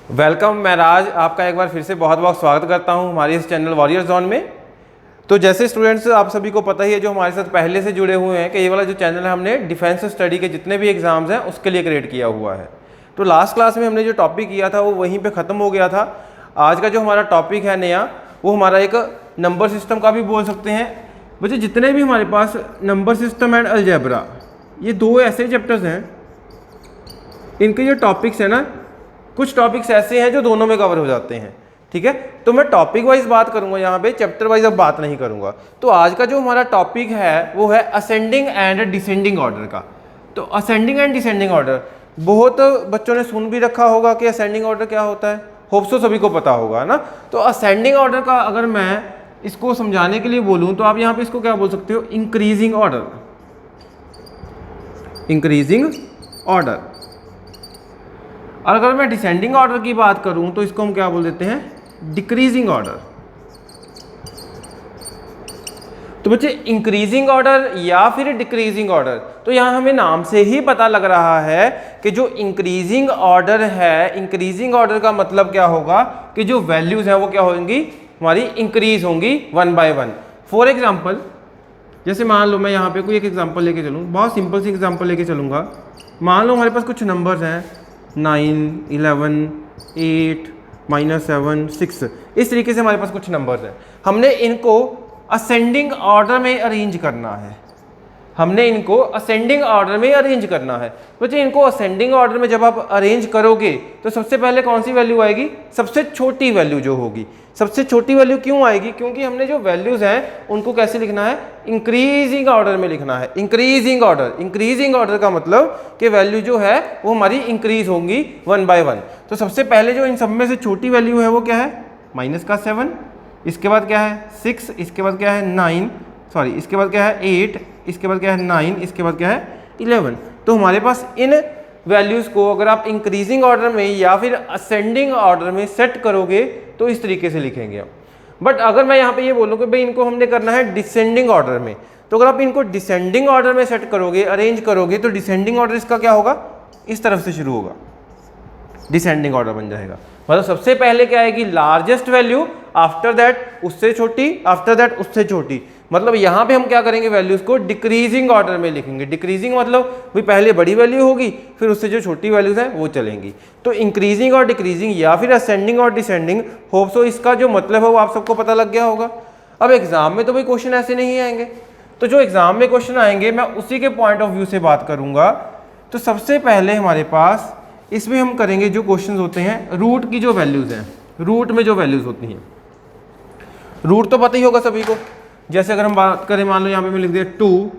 Welcome, मैं राज आपका एक बार फिर से बहुत बहुत स्वागत करता हूं हमारे इस चैनल वॉरियर जोन में। तो जैसे स्टूडेंट्स आप सभी को पता ही है जो हमारे साथ पहले से जुड़े हुए हैं कि ये वाला जो चैनल है हमने डिफेंस स्टडी के जितने भी एग्जाम्स हैं उसके लिए क्रिएट किया हुआ है। तो लास्ट क्लास में हमने जो टॉपिक किया था वो वहीं पर ख़त्म हो गया था। आज का जो हमारा टॉपिक है नया वो हमारा एक नंबर सिस्टम का भी बोल सकते हैं। बच्चे जितने भी हमारे पास नंबर सिस्टम एंड अलजेब्रा ये दो ऐसे चैप्टर्स हैं, इनके जो टॉपिक्स हैं ना, कुछ टॉपिक्स ऐसे हैं जो दोनों में कवर हो जाते हैं। ठीक है, तो मैं टॉपिक वाइज बात करूंगा यहाँ पे, चैप्टर वाइज अब बात नहीं करूंगा। तो आज का जो हमारा टॉपिक है वो है असेंडिंग एंड डिसेंडिंग ऑर्डर का। तो असेंडिंग एंड डिसेंडिंग ऑर्डर बहुत बच्चों ने सुन भी रखा होगा कि असेंडिंग ऑर्डर क्या होता है, होप सो सभी को पता होगा ना। तो असेंडिंग ऑर्डर का अगर मैं इसको समझाने के लिए बोलूँ तो आप यहाँ पे इसको क्या बोल सकते हो, इंक्रीजिंग ऑर्डर। Increasing order. और अगर मैं डिसेंडिंग ऑर्डर की बात करूं तो इसको हम क्या बोल देते हैं, डिक्रीजिंग ऑर्डर। तो बच्चे इंक्रीजिंग ऑर्डर या फिर डिक्रीजिंग ऑर्डर, तो यहां हमें नाम से ही पता लग रहा है कि जो इंक्रीजिंग ऑर्डर है, इंक्रीजिंग ऑर्डर का मतलब क्या होगा कि जो वैल्यूज हैं वो क्या होंगी, हमारी इंक्रीज होंगी one by one. For example, जैसे मान लो मैं यहाँ पे कोई एक एग्जाम्पल लेके चलूँ, बहुत सिंपल सी एग्जाम्पल लेके चलूँगा। मान लो हमारे पास कुछ नंबर्स हैं 9, 11, 8, -7, 6, इस तरीके से हमारे पास कुछ नंबर्स हैं। हमने इनको असेंडिंग ऑर्डर में अरेंज करना है। हमने इनको असेंडिंग ऑर्डर में अरेंज करना है। बच्चे इनको असेंडिंग ऑर्डर में जब आप अरेंज करोगे तो सबसे पहले कौन सी वैल्यू आएगी, सबसे छोटी वैल्यू जो होगी। सबसे छोटी वैल्यू क्यों आएगी, क्योंकि हमने जो वैल्यूज हैं उनको कैसे लिखना है, इंक्रीजिंग ऑर्डर में लिखना है। इंक्रीजिंग ऑर्डर, इंक्रीजिंग ऑर्डर का मतलब कि वैल्यू जो है वो हमारी इंक्रीज होंगी वन बाय वन। तो सबसे पहले जो इन सब में से छोटी वैल्यू है वो क्या है, -7, इसके बाद क्या है 6, इसके बाद क्या है 9, सॉरी इसके बाद क्या है 8, इसके बाद क्या है 9, इसके बाद क्या है 11। तो हमारे पास इन वैल्यूज़ को अगर आप इंक्रीजिंग ऑर्डर में या फिर असेंडिंग ऑर्डर में सेट करोगे तो इस तरीके से लिखेंगे हम। बट अगर मैं यहाँ पे ये बोलूँ कि भाई इनको हमने करना है डिसेंडिंग ऑर्डर में, तो अगर आप इनको डिसेंडिंग ऑर्डर में सेट करोगे, अरेंज करोगे, तो डिसेंडिंग ऑर्डर इसका क्या होगा, इस तरफ से शुरू होगा, डिसेंडिंग ऑर्डर बन जाएगा। मतलब सबसे पहले क्या आएगी, लार्जेस्ट वैल्यू, आफ्टर दैट उससे छोटी, आफ्टर दैट उससे छोटी। मतलब यहाँ पे हम क्या करेंगे, वैल्यूज को डिक्रीजिंग ऑर्डर में लिखेंगे। डिक्रीजिंग मतलब भाई पहले बड़ी वैल्यू होगी, फिर उससे जो छोटी वैल्यूज हैं वो चलेंगी। तो इंक्रीजिंग और डिक्रीजिंग या फिर असेंडिंग और डिसेंडिंग, होप सो इसका जो मतलब है वो आप सबको पता लग गया होगा। अब एग्जाम में तो भाई क्वेश्चन ऐसे नहीं आएंगे, तो जो एग्जाम में क्वेश्चन आएंगे मैं उसी के पॉइंट ऑफ व्यू से बात करूंगा। तो सबसे पहले हमारे पास इसमें हम करेंगे जो क्वेश्चन होते हैं रूट की जो वैल्यूज हैं, रूट में जो वैल्यूज होती हैं। रूट तो पता ही होगा सभी को। जैसे अगर हम बात करें, मान लो यहाँ पे मैं लिख दिया 2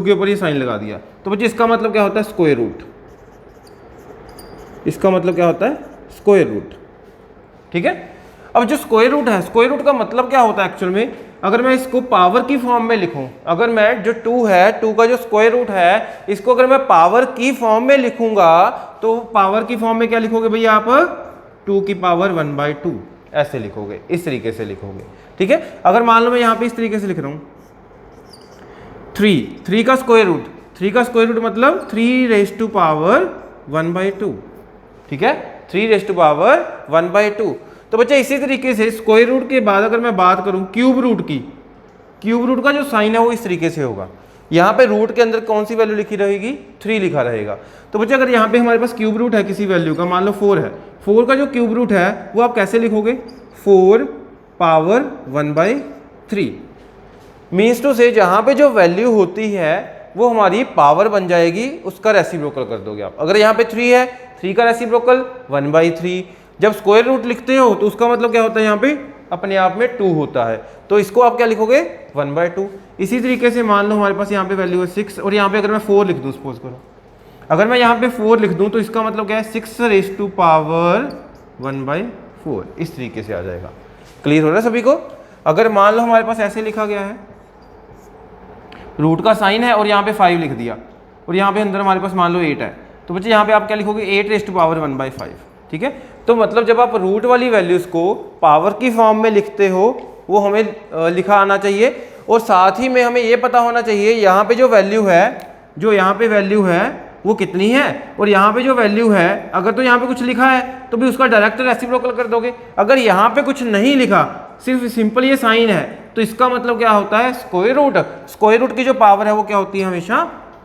के ऊपर ये साइन लगा दिया, तो बच्चे इसका मतलब क्या होता है, स्क्वायर रूट। इसका मतलब क्या होता है, स्क्वायर रूट। ठीक है, अब जो स्क्वायर रूट है, स्क्वायर रूट का मतलब क्या होता है एक्चुअल में, अगर मैं इसको पावर की फॉर्म में लिखूं, अगर मैं जो 2 है, 2 का जो स्क्वायर रूट है, इसको अगर मैं पावर की फॉर्म में लिखूंगा तो पावर की फॉर्म में क्या लिखोगे भैया आप, 2 की पावर 1/2 ऐसे लिखोगे, इस तरीके से लिखोगे। ठीक है, अगर मान लो मैं यहाँ पे इस तरीके से लिख रहा हूँ 3 का स्क्वायर रूट, 3 का स्क्वायर रूट मतलब 3⁻1/2। ठीक है, 3⁻1/2। तो बच्चे इसी तरीके से स्क्वायर रूट के बाद अगर मैं बात करूं क्यूब रूट की, क्यूब रूट का जो साइन है वो इस तरीके से होगा। यहाँ पे रूट के अंदर कौन सी वैल्यू लिखी रहेगी, 3 लिखा रहेगा। तो बच्चे अगर यहाँ पे हमारे पास क्यूब रूट है किसी वैल्यू का, मान लो 4 है, 4 का जो क्यूब रूट है वो आप कैसे लिखोगे, 4 पावर 1/3। मीन्स टू से जहाँ पे जो वैल्यू होती है वो हमारी पावर बन जाएगी, उसका रेसिप्रोकल कर दोगे आप। अगर यहाँ पे 3 है, 3 का रेसिप्रोकल 1/3। जब स्क्वायर रूट लिखते हो तो उसका मतलब क्या होता है, यहाँ पे अपने आप में 2 होता है, तो इसको आप क्या लिखोगे, 1/2। इसी तरीके से मान लो हमारे पास यहाँ पे वैल्यू है 6, और यहाँ पे अगर मैं 4 लिख दूँ, सपोज करो अगर मैं यहाँ पे 4 लिख दूँ तो इसका मतलब क्या है, 6⁻1/4, इस तरीके से आ जाएगा। क्लियर हो रहा है सभी को। अगर मान लो हमारे पास ऐसे लिखा गया है, रूट का साइन है और यहाँ पे 5 लिख दिया, और यहाँ पे अंदर हमारे पास मान लो 8 है, तो बच्चे यहाँ पे आप क्या लिखोगे, 8⁻1/5। ठीक है, तो मतलब जब आप रूट वाली वैल्यूज को पावर की फॉर्म में लिखते हो वो हमें लिखा आना चाहिए, और साथ ही में हमें ये पता होना चाहिए यहाँ पे जो वैल्यू है, जो यहाँ पे वैल्यू है वो कितनी है, और यहाँ पे जो वैल्यू है अगर तो यहाँ पे कुछ लिखा है तो भी उसका डायरेक्ट रेसिप्रोकल कर दोगे। अगर यहाँ पे कुछ नहीं लिखा, सिर्फ सिंपल ये साइन है, तो इसका मतलब क्या होता है, स्क्वायर रूट। स्क्वायर रूट की जो पावर है वो क्या होती है, हमेशा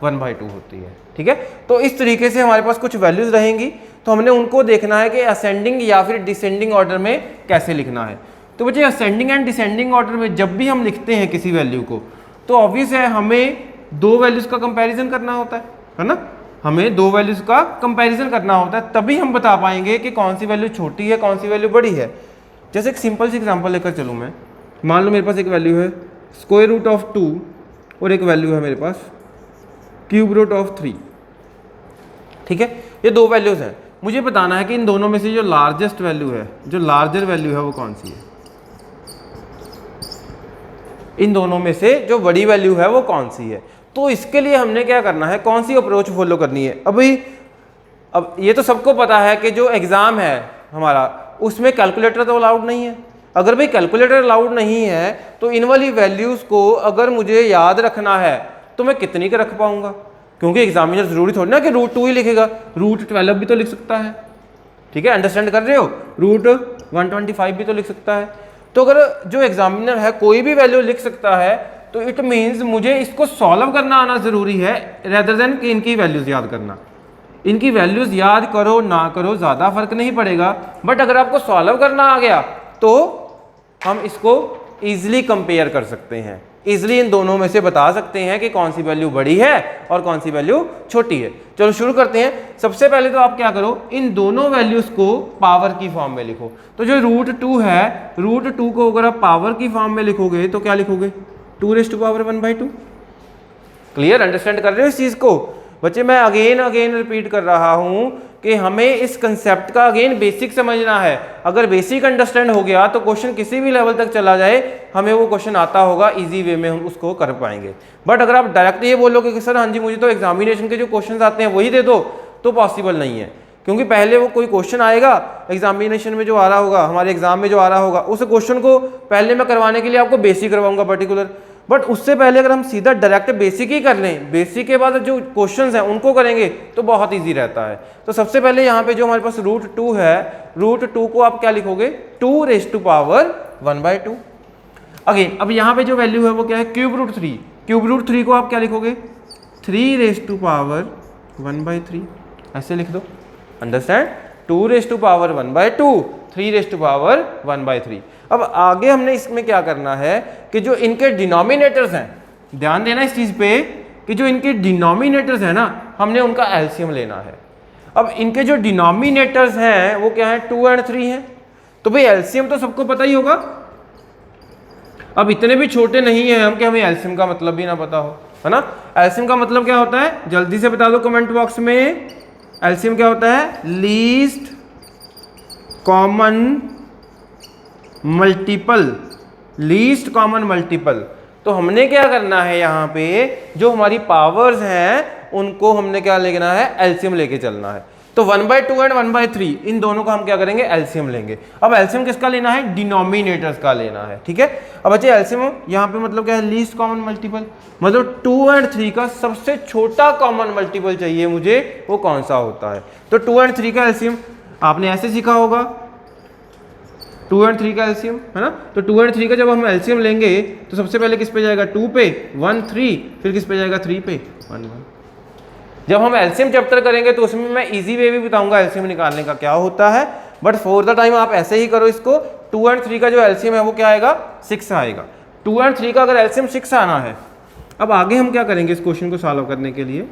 1/2 होती है। ठीक है, तो इस तरीके से हमारे पास कुछ वैल्यूज रहेंगी, तो हमने उनको देखना है कि असेंडिंग या फिर डिसेंडिंग ऑर्डर में कैसे लिखना है। तो बच्चे असेंडिंग एंड डिसेंडिंग ऑर्डर में जब भी हम लिखते हैं किसी वैल्यू को, तो ऑब्वियस है हमें दो वैल्यूज का कंपैरिजन करना होता है ना, हमें दो वैल्यूज का कंपैरिजन करना होता है, तभी हम बता पाएंगे कि कौन सी वैल्यू छोटी है, कौन सी वैल्यू बड़ी है। जैसे एक सिंपल सी एग्जांपल लेकर चलूँ मैं, मान लो मेरे पास एक वैल्यू है स्क्वायर रूट ऑफ 2 और एक वैल्यू है मेरे पास क्यूब रूट ऑफ 3। ठीक है, ये दो वैल्यूज हैं, मुझे बताना है कि इन दोनों में से जो लार्जेस्ट वैल्यू है, जो लार्जर वैल्यू है वो कौन सी है, इन दोनों में से जो बड़ी वैल्यू है वो कौन सी है। तो इसके लिए हमने क्या करना है, कौन सी अप्रोच फॉलो करनी है। अब ये तो सबको पता है कि जो एग्जाम है हमारा उसमें कैलकुलेटर तो अलाउड नहीं है। अगर भाई कैलकुलेटर अलाउड नहीं है तो इन वाली वैल्यूज को अगर मुझे याद रखना है तो मैं कितनी का रख पाऊंगा, क्योंकि एग्जामिनर जरूरी थोड़ी ना कि √2 ही लिखेगा, √12 भी तो लिख सकता है। ठीक है, अंडरस्टैंड कर रहे हो, √125 भी तो लिख सकता है। तो अगर जो एग्जामिनर है कोई भी वैल्यू लिख सकता है तो इट मीन्स मुझे इसको सॉल्व करना आना जरूरी है, रेदर देन कि इनकी वैल्यूज याद करना। इनकी वैल्यूज याद करो ना करो ज़्यादा फर्क नहीं पड़ेगा, बट अगर आपको सॉल्व करना आ गया तो हम इसको ईजिली कंपेयर कर सकते हैं, ईजिली इन दोनों में से बता सकते हैं कि कौन सी वैल्यू बड़ी है और कौन सी वैल्यू छोटी है। चलो शुरू करते हैं। सबसे पहले तो आप क्या करो, इन दोनों वैल्यूज को पावर की फॉर्म में लिखो। तो जो √2 है, √2 को अगर आप पावर की फॉर्म में लिखोगे तो क्या लिखोगे, 2⁻1/2। क्लियर, अंडरस्टैंड कर रहे हो इस चीज को बच्चे? मैं अगेन रिपीट कर रहा हूं कि हमें इस कंसेप्ट का अगेन बेसिक समझना है। अगर बेसिक अंडरस्टैंड हो गया तो क्वेश्चन किसी भी लेवल तक चला जाए हमें वो क्वेश्चन आता होगा, इजी वे में हम उसको कर पाएंगे। बट अगर आप डायरेक्ट ये बोलोगे कि सर हाँ जी मुझे तो एग्जामिनेशन के जो क्वेश्चन आते हैं वही दे दो, तो पॉसिबल नहीं है, क्योंकि पहले वो कोई क्वेश्चन आएगा एग्जामिनेशन में जो आ रहा होगा, हमारे एग्जाम में जो आ रहा होगा, उस क्वेश्चन को पहले मैं करवाने के लिए आपको बेसिक करवाऊंगा पर्टिकुलर। बट उससे पहले अगर हम सीधा डायरेक्ट बेसिक ही कर लें, बेसिक के बाद जो क्वेश्चंस हैं उनको करेंगे तो बहुत इजी रहता है। तो सबसे पहले यहाँ पे जो हमारे पास √2 है, √2 को आप क्या लिखोगे, 2⁻1/2। अगेन अब यहाँ पे जो वैल्यू है वो क्या है, ⁵√3। ⁵√3 को आप क्या लिखोगे, 3⁻1/3 ऐसे लिख दो। अंडरस्टैंड, 2⁻1/2, 3⁻1/3। अब आगे हमने इसमें क्या करना है कि जो इनके डिनोमिनेटर्स हैं, ध्यान देना इस चीज पे कि जो इनके डिनोमिनेटर्स हैं ना, हमने उनका एलसीएम लेना है। अब इनके जो डिनोमिनेटर्स हैं वो क्या है, 2 और 3 हैं। तो भाई एलसीएम तो सबको पता ही होगा। अब इतने भी छोटे नहीं हैं हम कि हमें एलसीएम का मतलब भी ना पता हो, है ना। एलसीएम का मतलब क्या होता है, जल्दी से बता दो कमेंट बॉक्स में। एलसीएम क्या होता है, least common multiple, least common multiple. तो हमने क्या करना है, यहाँ पे जो हमारी पावर्स हैं उनको हमने क्या लेना है, एलसीएम लेके चलना है। तो 1/2 एंड 1/3 इन दोनों का हम क्या करेंगे, एलसीएम लेंगे। अब एलसीएम किसका लेना है, डिनोमिनेटर्स का लेना है। ठीक है, अब बच्चे एलसीएम यहाँ पे मतलब क्या है, लीस्ट कॉमन मल्टीपल, मतलब 2 और 3 का सबसे छोटा कॉमन मल्टीपल चाहिए मुझे, वो कौन सा होता है। तो 2 और 3 का एलसीएम आपने ऐसे सीखा होगा, 2 और 3 का एलसीएम, है ना। तो 2 और 3 का जब हम एलसीएम लेंगे तो सबसे पहले किस पे जाएगा, 2 पे 1 3, फिर किस पे जाएगा, 3 पे 1 1। जब हम एलसीएम चैप्टर करेंगे तो उसमें मैं इजी वे भी बताऊंगा एलसीएम निकालने का क्या होता है, बट फॉर द टाइम आप ऐसे ही करो इसको। 2 और 3 का जो एलसीएम है वो क्या आएगा, 6 आएगा। 2 और 3 का अगर एलसीएम 6 आना है, अब आगे हम क्या करेंगे इस क्वेश्चन को सॉल्व करने के लिए।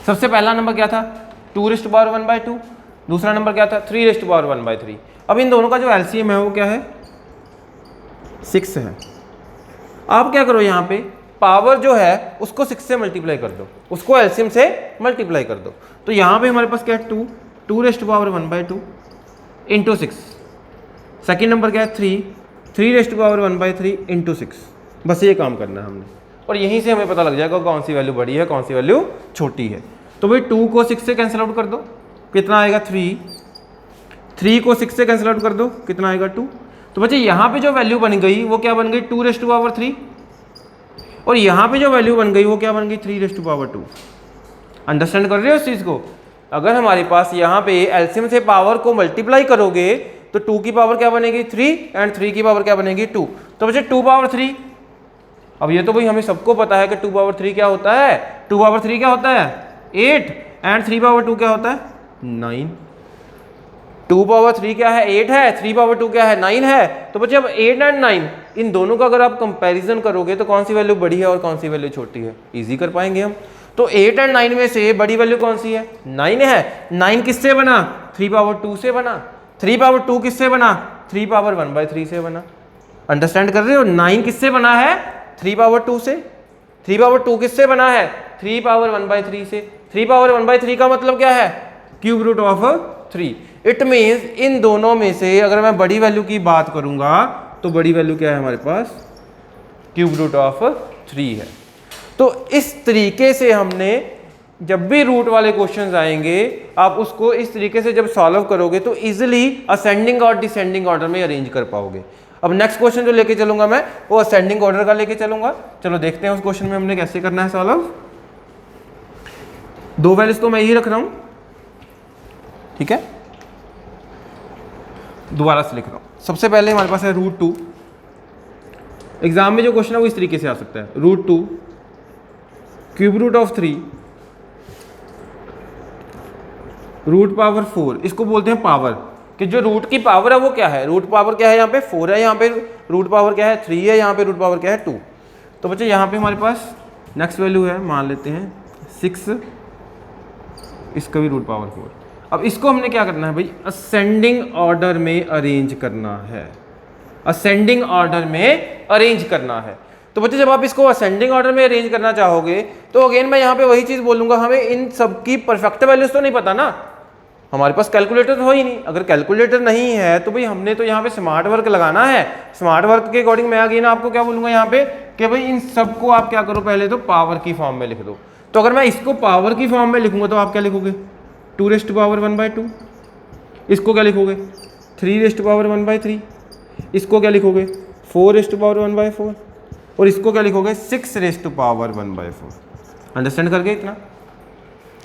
सबसे पहला नंबर क्या था, 2⁻1/2, दूसरा नंबर क्या था, 3⁻1/3। अब इन दोनों का जो एलसीएम है वो क्या है, 6 है। आप क्या करो, यहाँ पे पावर जो है उसको 6 से मल्टीप्लाई कर दो, उसको एलसीएम से मल्टीप्लाई कर दो। तो यहाँ पे हमारे पास क्या है, 2⁻1/2 इंटू 6। सेकेंड नंबर क्या है, 3⁻1/3 इंटू 6। बस ये काम करना है हमने, और यहीं से हमें पता लग जाएगा कौन सी वैल्यू बड़ी है, कौन सी वैल्यू छोटी है। तो भाई 2 को 6 से कैंसिल आउट कर दो, कितना आएगा, 3 को 6 से कैंसिल आउट कर दो, कितना आएगा, 2। तो बच्चे यहाँ पे जो वैल्यू बन गई वो क्या बन गई, 2⁻3, और यहाँ पे जो वैल्यू बन गई वो क्या बन गई, 3⁻2। अंडरस्टैंड कर रहे हो इस चीज़ को? अगर हमारे पास यहाँ पे एलसीएम से पावर को मल्टीप्लाई करोगे तो 2 की पावर क्या बनेगी 3 एंड 3 की पावर क्या बनेगी 2, तो बच्चे 2 पावर 3। अब ये तो भाई हमें सबको पता है कि 2 पावर 3 क्या होता है, 2 पावर 3 क्या होता है 8 एंड 3 पावर 2 क्या होता है 9। 2 पावर 3 क्या है 8 है, 3 पावर 2 क्या है 9 है। तो बच्चे अब 8 एंड 9 इन दोनों का अगर आप कंपैरिजन करोगे तो कौन सी वैल्यू बड़ी है और कौन सी वैल्यू छोटी है, इजी कर पाएंगे हम। तो 8 एंड 9 में से बड़ी वैल्यू कौन सी है 9 है। 9 किससे बना 3 पावर 2 से बना, 3 पावर 2 किससे बना 3 पावर 1/3 से बना। अंडरस्टैंड कर रहे हो? 9 किससे बना है 3 पावर 2 से, 3 पावर 2 किससे बना है 3 पावर 1/3 से। 3 पावर 1/3 का मतलब क्या है cube root of 3। It means इन दोनों में से अगर मैं बड़ी वैल्यू की बात करूंगा तो बड़ी वैल्यू क्या है हमारे पास क्यूब रूट ऑफ 3 है। तो इस तरीके से हमने जब भी रूट वाले क्वेश्चंस आएंगे आप उसको इस तरीके से जब सॉल्व करोगे तो इजीली असेंडिंग और डिसेंडिंग ऑर्डर में अरेंज कर पाओगे। अब नेक्स्ट क्वेश्चन जो लेके चलूंगा मैं वो असेंडिंग ऑर्डर का लेके चलूंगा। चलो देखते हैं उस क्वेश्चन में हमने कैसे करना है सॉल्व। 2 वैल्यूज तो मैं यही रख रहा हूं, ठीक है, दोबारा से लिख रहा हूं। सबसे पहले हमारे पास है √2। एग्जाम में जो क्वेश्चन है वो इस तरीके से आ सकता है √2 cube root of 3 root power 4। इसको बोलते हैं पावर, कि जो रूट की पावर है वो क्या है, रूट पावर क्या है यहाँ पे 4 है, यहाँ पे रूट पावर क्या है 3 है, यहाँ पे रूट पावर क्या है 2। तो बच्चे यहाँ पे हमारे पास नेक्स्ट वैल्यू है मान लेते हैं 6, इसका भी रूट पावर 4। अब इसको हमने क्या करना है भाई असेंडिंग ऑर्डर में अरेंज करना है, असेंडिंग ऑर्डर में अरेंज करना है। तो बच्चे जब आप इसको असेंडिंग ऑर्डर में अरेंज करना चाहोगे तो अगेन मैं यहाँ पे वही चीज़ बोलूँगा, हमें इन सब की परफेक्ट वैल्यूज तो नहीं पता ना, हमारे पास कैलकुलेटर तो हो ही नहीं। अगर कैलकुलेटर नहीं है तो भाई हमने तो यहाँ पे स्मार्ट वर्क लगाना है। स्मार्ट वर्क के अकॉर्डिंग मैं अगेन आपको क्या बोलूँगा यहाँ पे कि भाई इन सबको आप क्या करो पहले तो पावर की फॉर्म में लिख दो। तो अगर मैं इसको पावर की फॉर्म में लिखूंगा तो आप क्या लिखोगे 2⁻1/2। इसको क्या लिखोगे 3⁻1/3। इसको क्या लिखोगे 4⁻1/4 और इसको क्या लिखोगे 6⁻1/4। अंडरस्टैंड करके इतना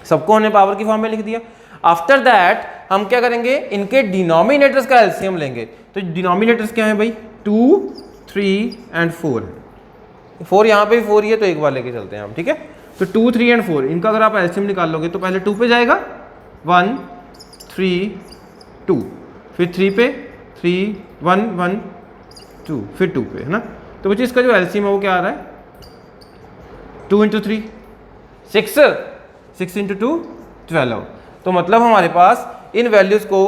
सबको हमने पावर की फॉर्म में लिख दिया। आफ्टर दैट हम क्या करेंगे इनके डिनोमिनेटर्स का एलसीएम लेंगे। तो डिनोमिनेटर्स क्या है भाई 2, 3 एंड 4 है। 4 यहाँ पे 4 ही है तो एक बार लेके चलते हैं हम, ठीक है। तो 2, 3 एंड 4 इनका अगर आप एलसीएम निकाल लोगे तो पहले 2 पे जाएगा 1, 3, 2, फिर 3 पे 3, 1, 1, 2, फिर 2 पे, है ना। तो बच्चे इसका जो एलसीएम है वो क्या आ रहा है 2 × 3 6, 6 × 2 12। तो मतलब हमारे पास इन वैल्यूज को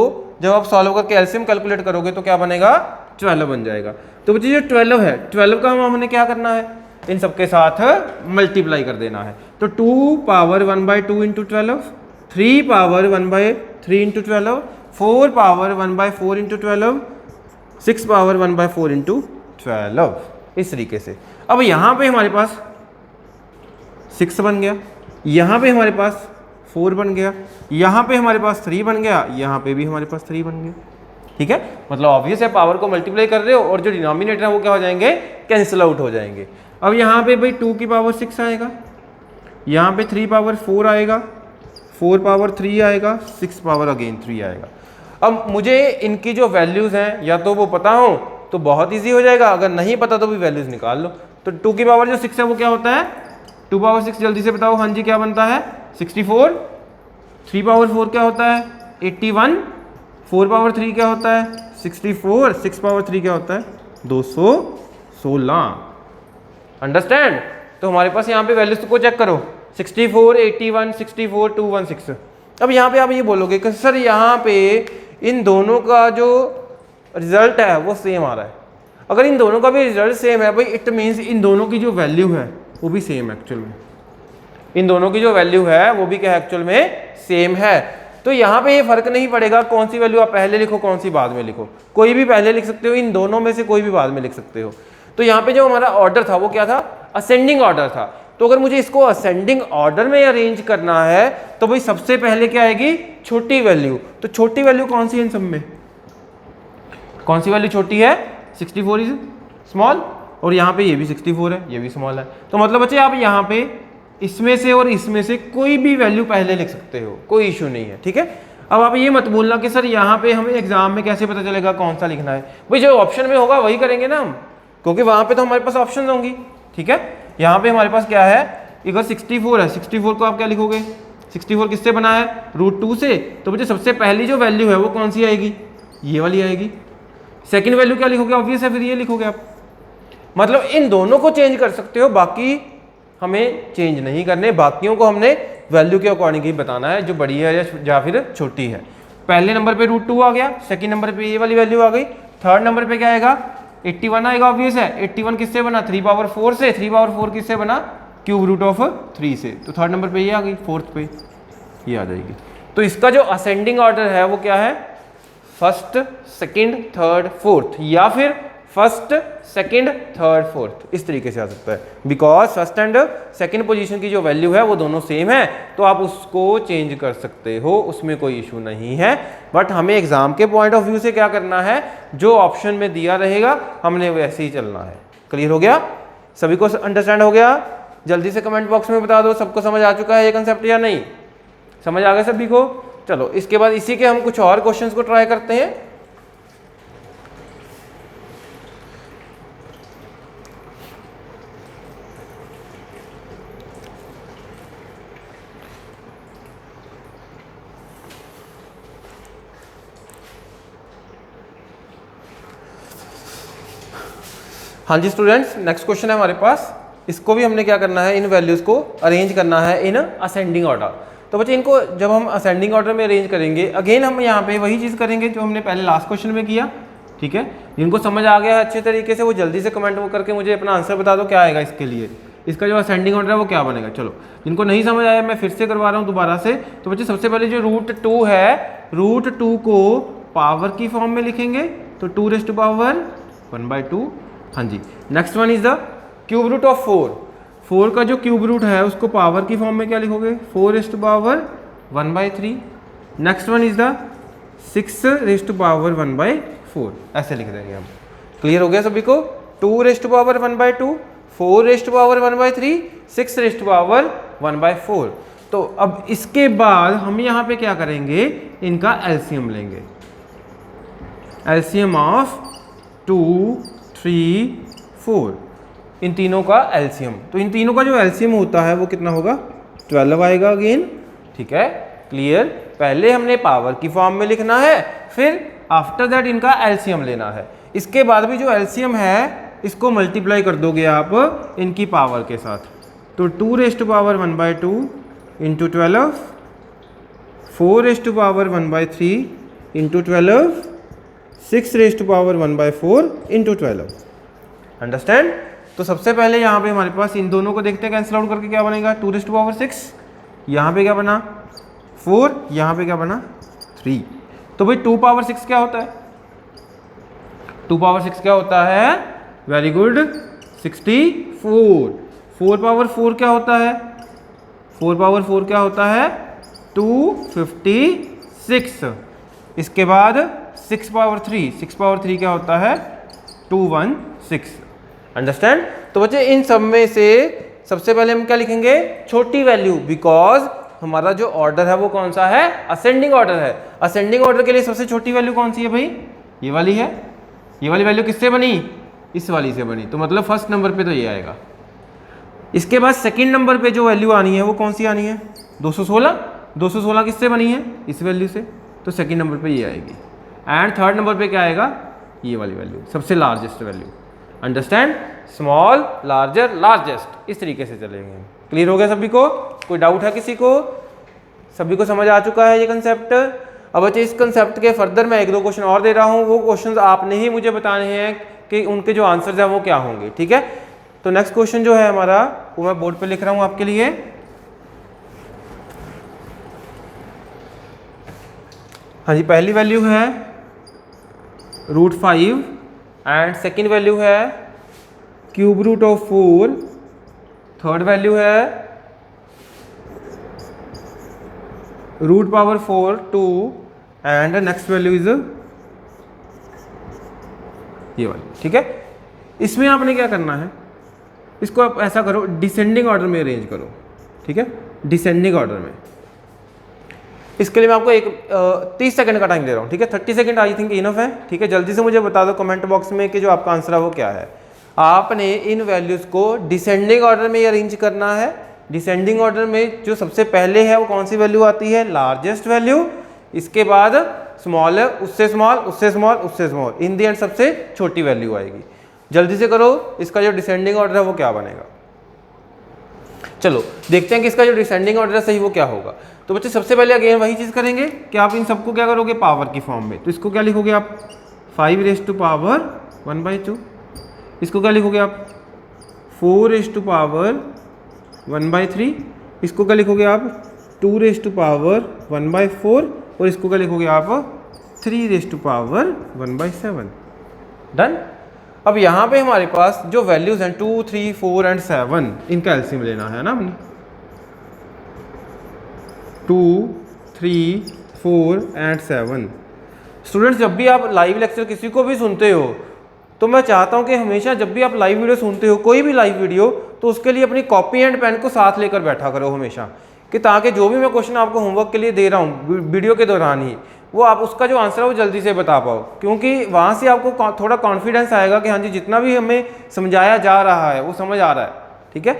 जब आप सॉल्व करके एलसीएम कैलकुलेट करोगे तो क्या बनेगा 12 बन जाएगा। तो बच्चे जो 12 है 12 का हमने क्या करना है इन सबके साथ मल्टीप्लाई कर देना है। तो 2 पावर 1/2 × 12, 3 पावर 1/3 × 12, 4 पावर 1/4 × 12, 6 पावर 1/4 × 12 इस तरीके से। अब यहाँ पे हमारे पास 6 बन गया, यहाँ पे हमारे पास 4 बन गया, यहाँ पे हमारे पास 3 बन गया, यहाँ पे भी हमारे पास 3 बन गया, ठीक है। मतलब ऑब्वियस है पावर को मल्टीप्लाई कर रहे हो और जो डिनोमिनेटर है वो क्या हो जाएंगे कैंसिल आउट हो जाएंगे। अब यहाँ पे भाई 2 की पावर 6 आएगा, यहाँ पे 3 पावर 4 आएगा, 4 पावर 3 आएगा, 6 पावर अगेन 3 आएगा। अब मुझे इनकी जो वैल्यूज़ हैं या तो वो पता हो तो बहुत ईजी हो जाएगा, अगर नहीं पता तो भी वैल्यूज़ निकाल लो। तो 2 की पावर जो 6 है वो क्या होता है 2 पावर 6 जल्दी से बताओ, हाँ जी क्या बनता है 64। 3 पावर 4 क्या होता है 81, 4 पावर 3 क्या होता है 64, 6 पावर 3 क्या होता है 216। अंडरस्टैंड। तो हमारे पास यहाँ पे वैल्यूज को चेक करो 64, 81, 64, 216। अब यहाँ पे आप ये बोलोगे कि सर यहाँ पे इन दोनों का जो रिजल्ट है वो सेम आ रहा है। अगर इन दोनों का भी रिजल्ट सेम है भाई इट मीन्स इन दोनों की जो वैल्यू है वो भी सेम है एक्चुअल में, इन दोनों की जो वैल्यू है वो भी क्या है एक्चुअल में सेम है। तो यहाँ पे ये फर्क नहीं पड़ेगा कौन सी वैल्यू आप पहले लिखो कौन सी बाद में लिखो, कोई भी पहले लिख सकते हो, इन दोनों में से कोई भी बाद में लिख सकते हो। तो यहाँ पे जो हमारा ऑर्डर था वो क्या था असेंडिंग ऑर्डर था। तो अगर मुझे इसको असेंडिंग ऑर्डर में अरेंज करना है तो भाई सबसे पहले क्या आएगी छोटी वैल्यू। तो छोटी वैल्यू कौन सी है इन सब में, कौन सी वैल्यू छोटी है 64 इज स्मॉल और यहाँ पे ये भी 64 है ये भी स्मॉल है। तो मतलब बच्चे आप यहाँ पे इसमें से और इसमें से कोई भी वैल्यू पहले लिख सकते हो, कोई इशू नहीं है, ठीक है। अब आप ये मत बोलना कि सर यहाँ पे हमें एग्जाम में कैसे पता चलेगा कौन सा लिखना है। भाई जो ऑप्शन में होगा वही करेंगे ना हम, क्योंकि वहां पे तो हमारे पास ऑप्शन होंगी, ठीक है। यहाँ पे हमारे पास क्या है, इधर 64 है, 64 को आप क्या लिखोगे, 64 किससे बना है, √2 से। तो मुझे सबसे पहली जो वैल्यू है वो कौन सी आएगी, ये वाली आएगी। सेकंड वैल्यू क्या लिखोगे, ऑब्वियस है फिर ये लिखोगे आप। मतलब इन दोनों को चेंज कर सकते हो, बाकी हमें चेंज नहीं करने, बाकियों को हमने वैल्यू के अकॉर्डिंग ही बताना है, जो बड़ी है या फिर छोटी है। पहले नंबर पे √2 आ गया, सेकंड नंबर पे ये वाली वैल्यू आ गई, थर्ड नंबर पे क्या आएगा, 81 आएगा, ऑब्वियस है। 81 किससे बना, 3/4 से, 3/4 किससे बना, ³ से। तो थर्ड नंबर पे ये आ गई, फोर्थ पे ये आ जाएगी। तो इसका जो असेंडिंग ऑर्डर है वो क्या है, फर्स्ट सेकंड थर्ड फोर्थ, या फिर फर्स्ट सेकंड थर्ड फोर्थ, इस तरीके से आ सकता है। Because first and second position की जो वैल्यू है वो दोनों सेम है, तो आप उसको चेंज कर सकते हो, उसमें कोई इशू नहीं है। बट हमें एग्जाम के पॉइंट ऑफ व्यू से क्या करना है, जो ऑप्शन में दिया रहेगा हमने वैसे ही चलना है। क्लियर हो गया, सभी को अंडरस्टैंड हो गया। जल्दी से कमेंट बॉक्स में बता दो सबको समझ आ चुका है ये कंसेप्ट या नहीं, समझ आ गया सभी को। चलो इसके बाद इसी के हम कुछ और क्वेश्चंस को ट्राई करते हैं। हाँ जी स्टूडेंट्स, नेक्स्ट क्वेश्चन है हमारे पास। इसको भी हमने क्या करना है, इन वैल्यूज को अरेंज करना है इन असेंडिंग ऑर्डर। तो बच्चे इनको जब हम असेंडिंग ऑर्डर में अरेंज करेंगे, अगेन हम यहाँ पे वही चीज़ करेंगे जो हमने पहले लास्ट क्वेश्चन में किया, ठीक है। जिनको समझ आ गया है अच्छे तरीके से वो जल्दी से कमेंट करके मुझे अपना आंसर बता दो क्या आएगा इसके लिए, इसका जो असेंडिंग ऑर्डर है वो क्या बनेगा। चलो जिनको नहीं समझ आया मैं फिर से करवा रहा हूँ दोबारा से। तो बच्चे सबसे पहले जो √2 है, √2 को पावर की फॉर्म में लिखेंगे, तो 2⁻1/2। हाँ जी, नेक्स्ट वन इज द ³ 4 का जो क्यूब रूट है उसको पावर की फॉर्म में क्या लिखोगे, 4⁻1/3। नेक्स्ट वन इज द 6⁻1/4, ऐसे लिख देंगे हम। क्लियर हो गया सभी को, 2⁻1/2, 4⁻1/3, 6⁻1/4। तो अब इसके बाद हम यहाँ पे क्या करेंगे, इनका एलसीएम लेंगे, एलसीएम ऑफ 2, 3, 4, इन तीनों का एलसीएम। तो इन तीनों का जो एलसीएम होता है वो कितना होगा, 12 आएगा अगेन, ठीक है। क्लियर, पहले हमने पावर की फॉर्म में लिखना है, फिर आफ्टर दैट इनका एलसीएम लेना है। इसके बाद भी जो एलसीएम है इसको मल्टीप्लाई कर दोगे आप इनकी पावर के साथ, तो 2⁻1/2 इंटू 12, 4⁻1/3 इंटू 12, 6⁻1/4 इंटू 12। अंडरस्टैंड। तो सबसे पहले यहाँ पे हमारे पास इन दोनों को देखते हैं, कैंसिल आउट करके क्या बनेगा, 2⁻6, यहाँ पे क्या बना 4, यहाँ पे क्या बना 3। तो भाई 2⁻6 क्या होता है, 2⁻6 क्या होता है, वेरी गुड, 64। 4⁻4 क्या होता है, 4⁻4 क्या होता है, 256। इसके बाद 6⁻3, 6⁻3 क्या होता है, 216। अंडरस्टैंड। तो बच्चे इन सब में से सबसे पहले हम क्या लिखेंगे, छोटी वैल्यू, बिकॉज हमारा जो ऑर्डर है वो कौन सा है, असेंडिंग ऑर्डर है। असेंडिंग ऑर्डर के लिए सबसे छोटी वैल्यू कौन सी है भाई, ये वाली है। ये वाली वैल्यू किससे बनी, इस वाली से बनी, तो मतलब फर्स्ट नंबर पे तो ये आएगा। इसके बाद सेकंड नंबर पे जो वैल्यू आनी है वो कौन सी आनी है, 216। 216 किससे बनी है, इस वैल्यू से, तो सेकंड नंबर पे ये आएगी। एंड थर्ड नंबर पे क्या आएगा, ये वाली वैल्यू, सबसे largest value. Understand, small larger largest, इस तरीके से चलेंगे। क्लियर हो गया सभी को, कोई डाउट है किसी को, सभी को समझ आ चुका है ये कंसेप्ट। अब अच्छा इस कंसेप्ट के फर्दर मैं 1-2 क्वेश्चन और दे रहा हूँ, वो क्वेश्चंस आपने ही मुझे बताने हैं कि उनके जो आंसर्स हैं वो क्या होंगे, ठीक है। तो नेक्स्ट क्वेश्चन जो है हमारा वो मैं बोर्ड पे लिख रहा हूँ आपके लिए। हाँ जी, पहली वैल्यू है √5 एंड सेकेंड वैल्यू है ³ 4, थर्ड वैल्यू है √4 2 एंड नेक्स्ट वैल्यू इज ये वाली, ठीक है। इसमें आपने क्या करना है, इसको आप ऐसा करो, डिसेंडिंग ऑर्डर में अरेंज करो। ठीक है, डिसेंडिंग ऑर्डर में। इसके लिए मैं आपको 30 सेकंड का टाइम दे रहा हूँ, ठीक है, 30 सेकंड आई थिंक इनफ है, ठीक है। जल्दी से मुझे बता दो कमेंट बॉक्स में कि जो आपका आंसर है वो क्या है। आपने इन वैल्यूज़ को डिसेंडिंग ऑर्डर में अरेंज करना है। डिसेंडिंग ऑर्डर में जो सबसे पहले है वो कौन सी वैल्यू आती है, लार्जेस्ट वैल्यू, इसके बाद स्मॉल है, उससे स्मॉल, उससे स्मॉल, उससे स्मॉल, इन दी एंड सबसे छोटी वैल्यू आएगी। जल्दी से करो, इसका जो डिसेंडिंग ऑर्डर है वो क्या बनेगा। चलो देखते हैं कि इसका जो डिसेंडिंग ऑर्डर है सही वो क्या होगा। तो बच्चे सबसे पहले अगेन वही चीज़ करेंगे कि आप इन सबको क्या करोगे, पावर की फॉर्म में। तो इसको क्या लिखोगे आप, 5 रेज़ टू पावर 1/2। इसको क्या लिखोगे आप, 4 रेज़ टू पावर 1/3। इसको क्या लिखोगे आप, 2 रेज़ टू पावर 1/4। और इसको क्या लिखोगे आप, 3 रेज़ टू पावर 1/7। डन। अब यहाँ पे हमारे पास जो वैल्यूज हैं 2, 3, 4 एंड 7, इनका एलसीएम लेना है ना हमने। 2, 3, 4 एंड 7। स्टूडेंट्स जब भी आप लाइव लेक्चर किसी को भी सुनते हो तो मैं चाहता हूँ कि हमेशा जब भी आप लाइव वीडियो सुनते हो, कोई भी लाइव वीडियो, तो उसके लिए अपनी कॉपी एंड पेन को साथ लेकर बैठा करो हमेशा, कि ताकि जो भी मैं क्वेश्चन आपको होमवर्क के लिए दे रहा हूँ वीडियो के दौरान ही, वो आप उसका जो आंसर है वो जल्दी से बता पाओ, क्योंकि वहाँ से आपको थोड़ा कॉन्फिडेंस आएगा कि हाँ जी जितना भी हमें समझाया जा रहा है वो समझ आ रहा है, ठीक है।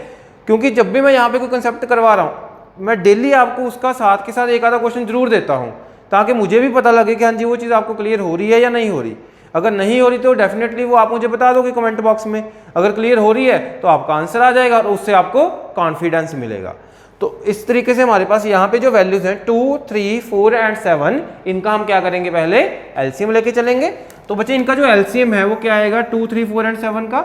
क्योंकि जब भी मैं यहाँ पे कोई कंसेप्ट करवा रहा हूँ मैं डेली आपको उसका साथ के साथ एक आधा क्वेश्चन जरूर देता हूँ, ताकि मुझे भी पता लगे कि हाँ जी वो चीज़ आपको क्लियर हो रही है या नहीं हो रही। अगर नहीं हो रही तो डेफिनेटली वो आप मुझे बता दोगे कमेंट बॉक्स में, अगर क्लियर हो रही है तो आपका आंसर आ जाएगा और उससे आपको कॉन्फिडेंस मिलेगा। तो इस तरीके से हमारे पास यहाँ पे जो वैल्यूज हैं 2, 3, 4 एंड 7, इनका हम क्या करेंगे, पहले एलसीएम लेके चलेंगे। तो बच्चे इनका जो एलसीएम है वो क्या आएगा, 2, 3, 4 एंड 7 का।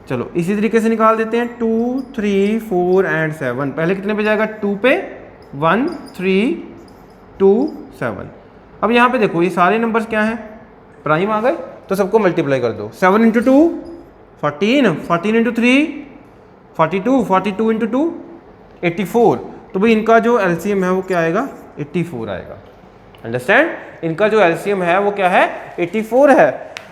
चलो इसी तरीके से निकाल देते हैं, 2, 3, 4 एंड 7। पहले कितने पे जाएगा, 2 पे, 1, 3, 2, 7। अब यहाँ पे देखो ये सारे नंबर्स क्या हैं, प्राइम आ गए, तो सबको मल्टीप्लाई कर दो। 7 इंटू 2 14, 14 इंटू 3 42, 42 इंटू 2 84। तो भाई इनका जो एलसीएम है वो क्या आएगा, 84 आएगा। अंडरस्टैंड, इनका जो एलसीएम है वो क्या है, 84 है।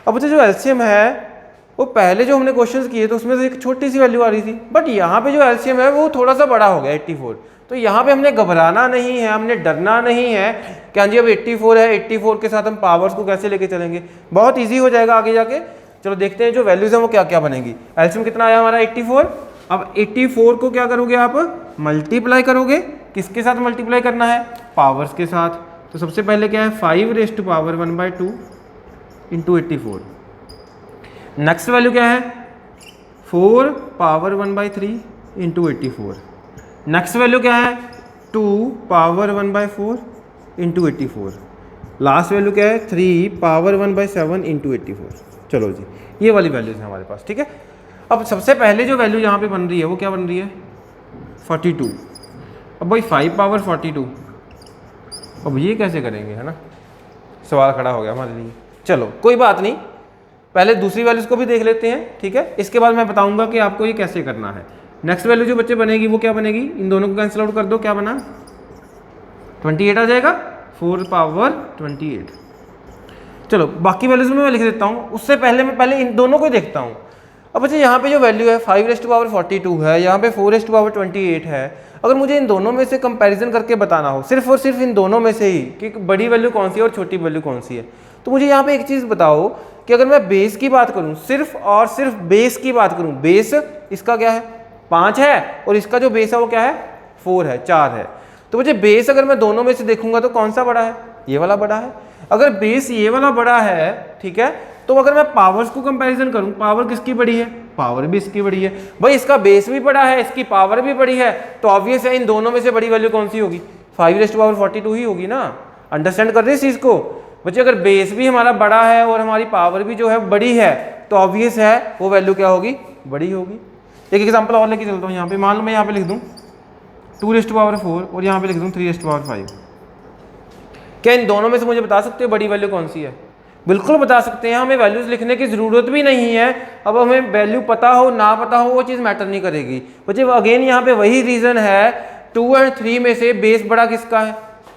अब बच्चे जो एलसीएम है वो पहले जो हमने क्वेश्चंस किए तो उसमें से एक छोटी सी वैल्यू आ रही थी, बट यहाँ पे जो एलसीएम है वो थोड़ा सा बड़ा हो गया 84। तो यहाँ पे हमने घबराना नहीं है, हमने डरना नहीं है कि हाँ जी अब 84 है, 84 के साथ हम पावर्स को कैसे लेके चलेंगे, बहुत ईजी हो जाएगा आगे जाके। चलो देखते हैं जो वैल्यूज हैं वो क्या क्या बनेगी। एलसीएम कितना आया हमारा, 84। अब 84 को क्या करोगे आप, मल्टीप्लाई करोगे, किसके साथ मल्टीप्लाई करना है, पावर्स के साथ। तो सबसे पहले क्या है, 5 raise to power 1/2 into 84। Next value क्या है, 4 पावर 1/3 इंटू 84। नेक्स्ट वैल्यू क्या है, 2 पावर 1/4 इंटू 84। लास्ट वैल्यू क्या है, 3 पावर 1/7 इंटू 84। चलो जी ये वाली वैल्यूज है हमारे पास, ठीक है। अब सबसे पहले जो वैल्यू यहाँ पे बन रही है वो क्या बन रही है, 42। अब भाई 5 पावर 42, अब ये कैसे करेंगे, है ना, सवाल खड़ा हो गया हमारे लिए। चलो कोई बात नहीं, पहले दूसरी वैल्यूज को भी देख लेते हैं, ठीक है। इसके बाद मैं बताऊंगा कि आपको ये कैसे करना है। नेक्स्ट वैल्यू जो बच्चे बनेगी वो क्या बनेगी, इन दोनों को कैंसिल आउट कर दो, क्या बना, 28 आ जाएगा, 4 पावर 28। चलो बाकी वैल्यूज में मैं लिख देता हूँ, उससे पहले मैं पहले इन दोनों को देखता हूँ। अब बच्चे यहाँ पे जो वैल्यू है 5 रेज़ टू पावर 42 है, यहाँ पे 4 रेज़ टू पावर 28 है। अगर मुझे इन दोनों में से कंपैरिजन करके बताना हो, सिर्फ और सिर्फ इन दोनों में से ही कि बड़ी वैल्यू कौन सी है और छोटी वैल्यू कौन सी है, तो मुझे यहाँ पे एक चीज़ बताओ कि अगर मैं बेस की बात करूँ, सिर्फ और सिर्फ बेस की बात करूँ, बेस इसका क्या है, 5 है, और इसका जो बेस है वो क्या है, 4 है, 4 है। तो मुझे बेस अगर मैं दोनों में से देखूंगा तो कौन सा बड़ा है, ये वाला बड़ा है। अगर बेस ये वाला बड़ा है, ठीक है, तो अगर मैं पावर्स को कंपैरिजन करूं, पावर किसकी बड़ी है, पावर भी इसकी बड़ी है। भाई इसका बेस भी बड़ा है, इसकी पावर भी बड़ी है, तो ऑब्वियस है इन दोनों में से बड़ी वैल्यू कौन सी होगी, 5 रेज़ टू पावर 42 ही होगी ना। अंडरस्टैंड कर रहे हैं इस चीज़ को बच्चे, अगर बेस भी हमारा बड़ा है और हमारी पावर भी जो है बड़ी है तो ऑब्वियस है वो वैल्यू क्या होगी, बड़ी होगी। एक एग्जाम्पल और लेके चलता हूँ, यहाँ पे मान लो मैं यहाँ पे लिख दूँ 2 रेज़ टू पावर 4 और यहाँ पे लिख दूँ 3 रेज़ टू पावर 5। क्या इन दोनों में से मुझे बता सकते हो बड़ी वैल्यू कौन सी है, बिल्कुल बता सकते हैं, हमें वैल्यूज लिखने की ज़रूरत भी नहीं है। अब हमें वैल्यू पता हो ना पता हो वो चीज़ मैटर नहीं करेगी बच्चे। अगेन यहाँ पे वही रीज़न है, 2 और 3 में से बेस बड़ा किसका है,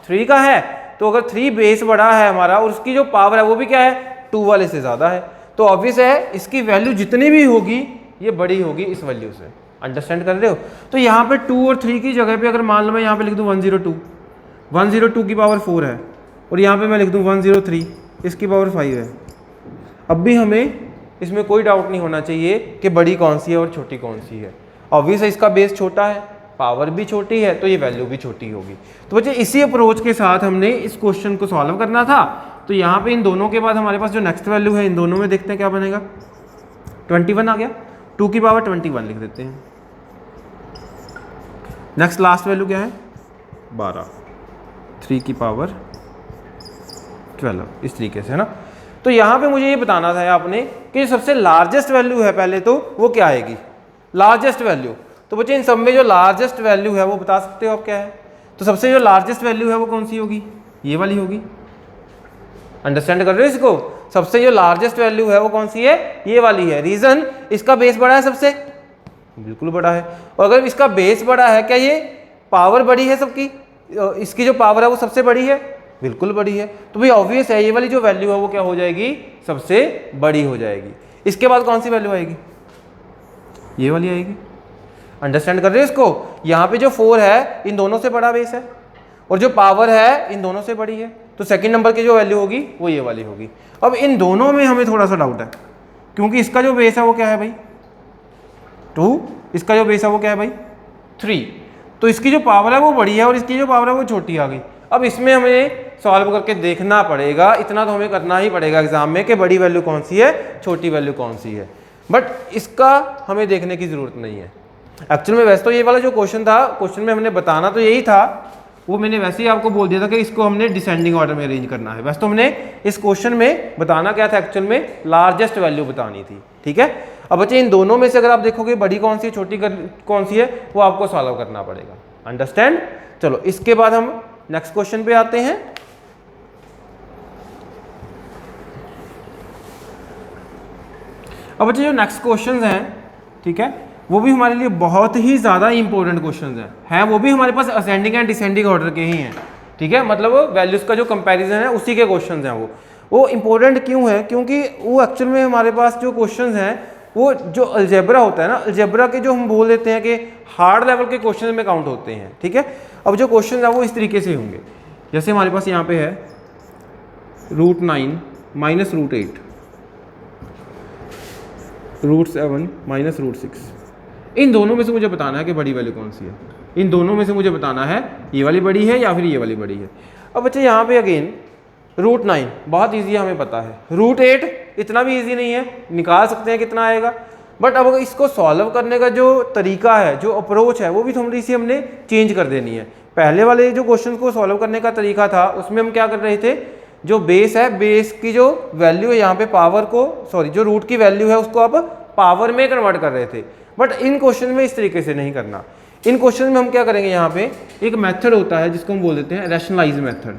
3 का है। तो अगर 3 बेस बड़ा है हमारा और उसकी जो पावर है वो भी क्या है, 2 वाले से ज़्यादा है, तो ऑब्वियस है इसकी वैल्यू जितनी भी होगी ये बड़ी होगी इस वैल्यू से। अंडरस्टैंड कर रहे हो? तो यहाँ पे 2 और 3 की जगह पे अगर मान लो मैं यहाँ पे लिख दूँ 102 की पावर 4 है, और यहाँ पे मैं लिख दूँ 103, इसकी पावर 5 है। अब भी हमें इसमें कोई डाउट नहीं होना चाहिए कि बड़ी कौन सी है और छोटी कौन सी है। ऑब्वियस है इसका बेस छोटा है, पावर भी छोटी है, तो ये वैल्यू भी छोटी होगी। तो बच्चे इसी अप्रोच के साथ हमने इस क्वेश्चन को सॉल्व करना था। तो यहाँ पे इन दोनों के बाद हमारे पास जो नेक्स्ट वैल्यू है, इन दोनों में देखते हैं क्या बनेगा। 21 आ गया, 2 की पावर 21 लिख देते हैं। नेक्स्ट लास्ट वैल्यू क्या है 12, 3 की पावर 12, इस तरीके से है ना। तो यहाँ पे मुझे ये बताना था आपने कि सबसे लार्जेस्ट वैल्यू है पहले तो वो क्या आएगी, लार्जेस्ट वैल्यू। तो बच्चे इन सब में जो लार्जेस्ट वैल्यू है वो बता सकते हो आप क्या है? तो सबसे जो लार्जेस्ट वैल्यू है वो कौन सी होगी, ये वाली होगी। अंडरस्टैंड कर रहे हो इसको? सबसे जो लार्जेस्ट वैल्यू है वो कौन सी है, ये वाली है। रीजन इसका बेस बड़ा है सबसे, बिल्कुल बड़ा है। और अगर इसका बेस बड़ा है, क्या ये पावर बड़ी है सबकी, इसकी जो पावर है वो सबसे बड़ी है, बिल्कुल बड़ी है। तो भाई ऑब्वियस है ये वाली जो वैल्यू है वो क्या हो जाएगी, सबसे बड़ी हो जाएगी। इसके बाद कौन सी वैल्यू आएगी, ये वाली आएगी। अंडरस्टैंड कर रहे हो इसको? यहाँ पे जो 4 है इन दोनों से बड़ा बेस है, और जो पावर है इन दोनों से बड़ी है, तो सेकंड नंबर की जो वैल्यू होगी वो ये वाली होगी। अब इन दोनों में हमें थोड़ा सा डाउट है, क्योंकि इसका जो बेस है वो क्या है भाई 2, इसका जो बेस है वो क्या है भाई 3, तो इसकी जो पावर है वो बड़ी है और इसकी जो पावर है वो छोटी आ गई। अब इसमें हमें सॉल्व करके देखना पड़ेगा, इतना तो हमें करना ही पड़ेगा एग्जाम में कि बड़ी वैल्यू कौन सी है, छोटी वैल्यू कौन सी है। बट इसका हमें देखने की जरूरत नहीं है। एक्चुअल में वैसे तो ये वाला जो क्वेश्चन था, क्वेश्चन में हमने बताना तो यही था, वो मैंने वैसे ही आपको बोल दिया था कि इसको हमने डिसेंडिंग ऑर्डर में अरेंज करना है। वैसे तो हमने इस क्वेश्चन में बताना क्या था, एक्चुअल में लार्जेस्ट वैल्यू बतानी थी। ठीक है, अब बच्चे इन दोनों में से अगर आप देखोगे बड़ी कौन सी है छोटी कौन सी है, वो आपको सॉल्व करना पड़ेगा। अंडरस्टैंड? चलो इसके बाद हम नेक्स्ट क्वेश्चन पे आते हैं। अब बच्चे जो नेक्स्ट क्वेश्चंस हैं, ठीक है, वो भी हमारे लिए बहुत ही ज़्यादा इंपॉर्टेंट क्वेश्चंस हैं, वो भी हमारे पास असेंडिंग एंड डिसेंडिंग ऑर्डर के ही हैं। ठीक है, मतलब वैल्यूज़ का जो कंपैरिजन है उसी के क्वेश्चंस हैं। वो इंपॉर्टेंट क्यों है, क्योंकि वो एक्चुअल में हमारे पास जो क्वेश्चंस हैं वो जो अलजेब्रा होता है ना, अलजेब्रा के जो हम बोल देते हैं कि हार्ड लेवल के क्वेश्चन में काउंट होते हैं। ठीक है, अब जो क्वेश्चन है वो इस तरीके से होंगे, जैसे हमारे पास यहाँ पे है √9 माइनस √8, √7 माइनस √6। इन दोनों में से मुझे बताना है कि बड़ी वैल्यू कौन सी है। इन दोनों में से मुझे बताना है ये वाली बड़ी है या फिर ये वाली बड़ी है। अब बच्चे यहाँ पे अगेन √9 बहुत इजी है, हमें पता है। √8 इतना भी इजी नहीं है, निकाल सकते हैं कितना आएगा, बट अब इसको सॉल्व करने का जो तरीका है, जो अप्रोच है, वो भी थोड़ी सी हमने चेंज कर देनी है। पहले वाले जो क्वेश्चन को सॉल्व करने का तरीका था उसमें हम क्या कर रहे थे, जो बेस है, बेस की जो वैल्यू है यहाँ पे पावर को, सॉरी जो रूट की वैल्यू है उसको आप पावर में कन्वर्ट कर रहे थे। बट इन क्वेश्चन में इस तरीके से नहीं करना। इन क्वेश्चन में हम क्या करेंगे, यहाँ पे एक मेथड होता है जिसको हम बोल देते हैं रैशनलाइज मेथड,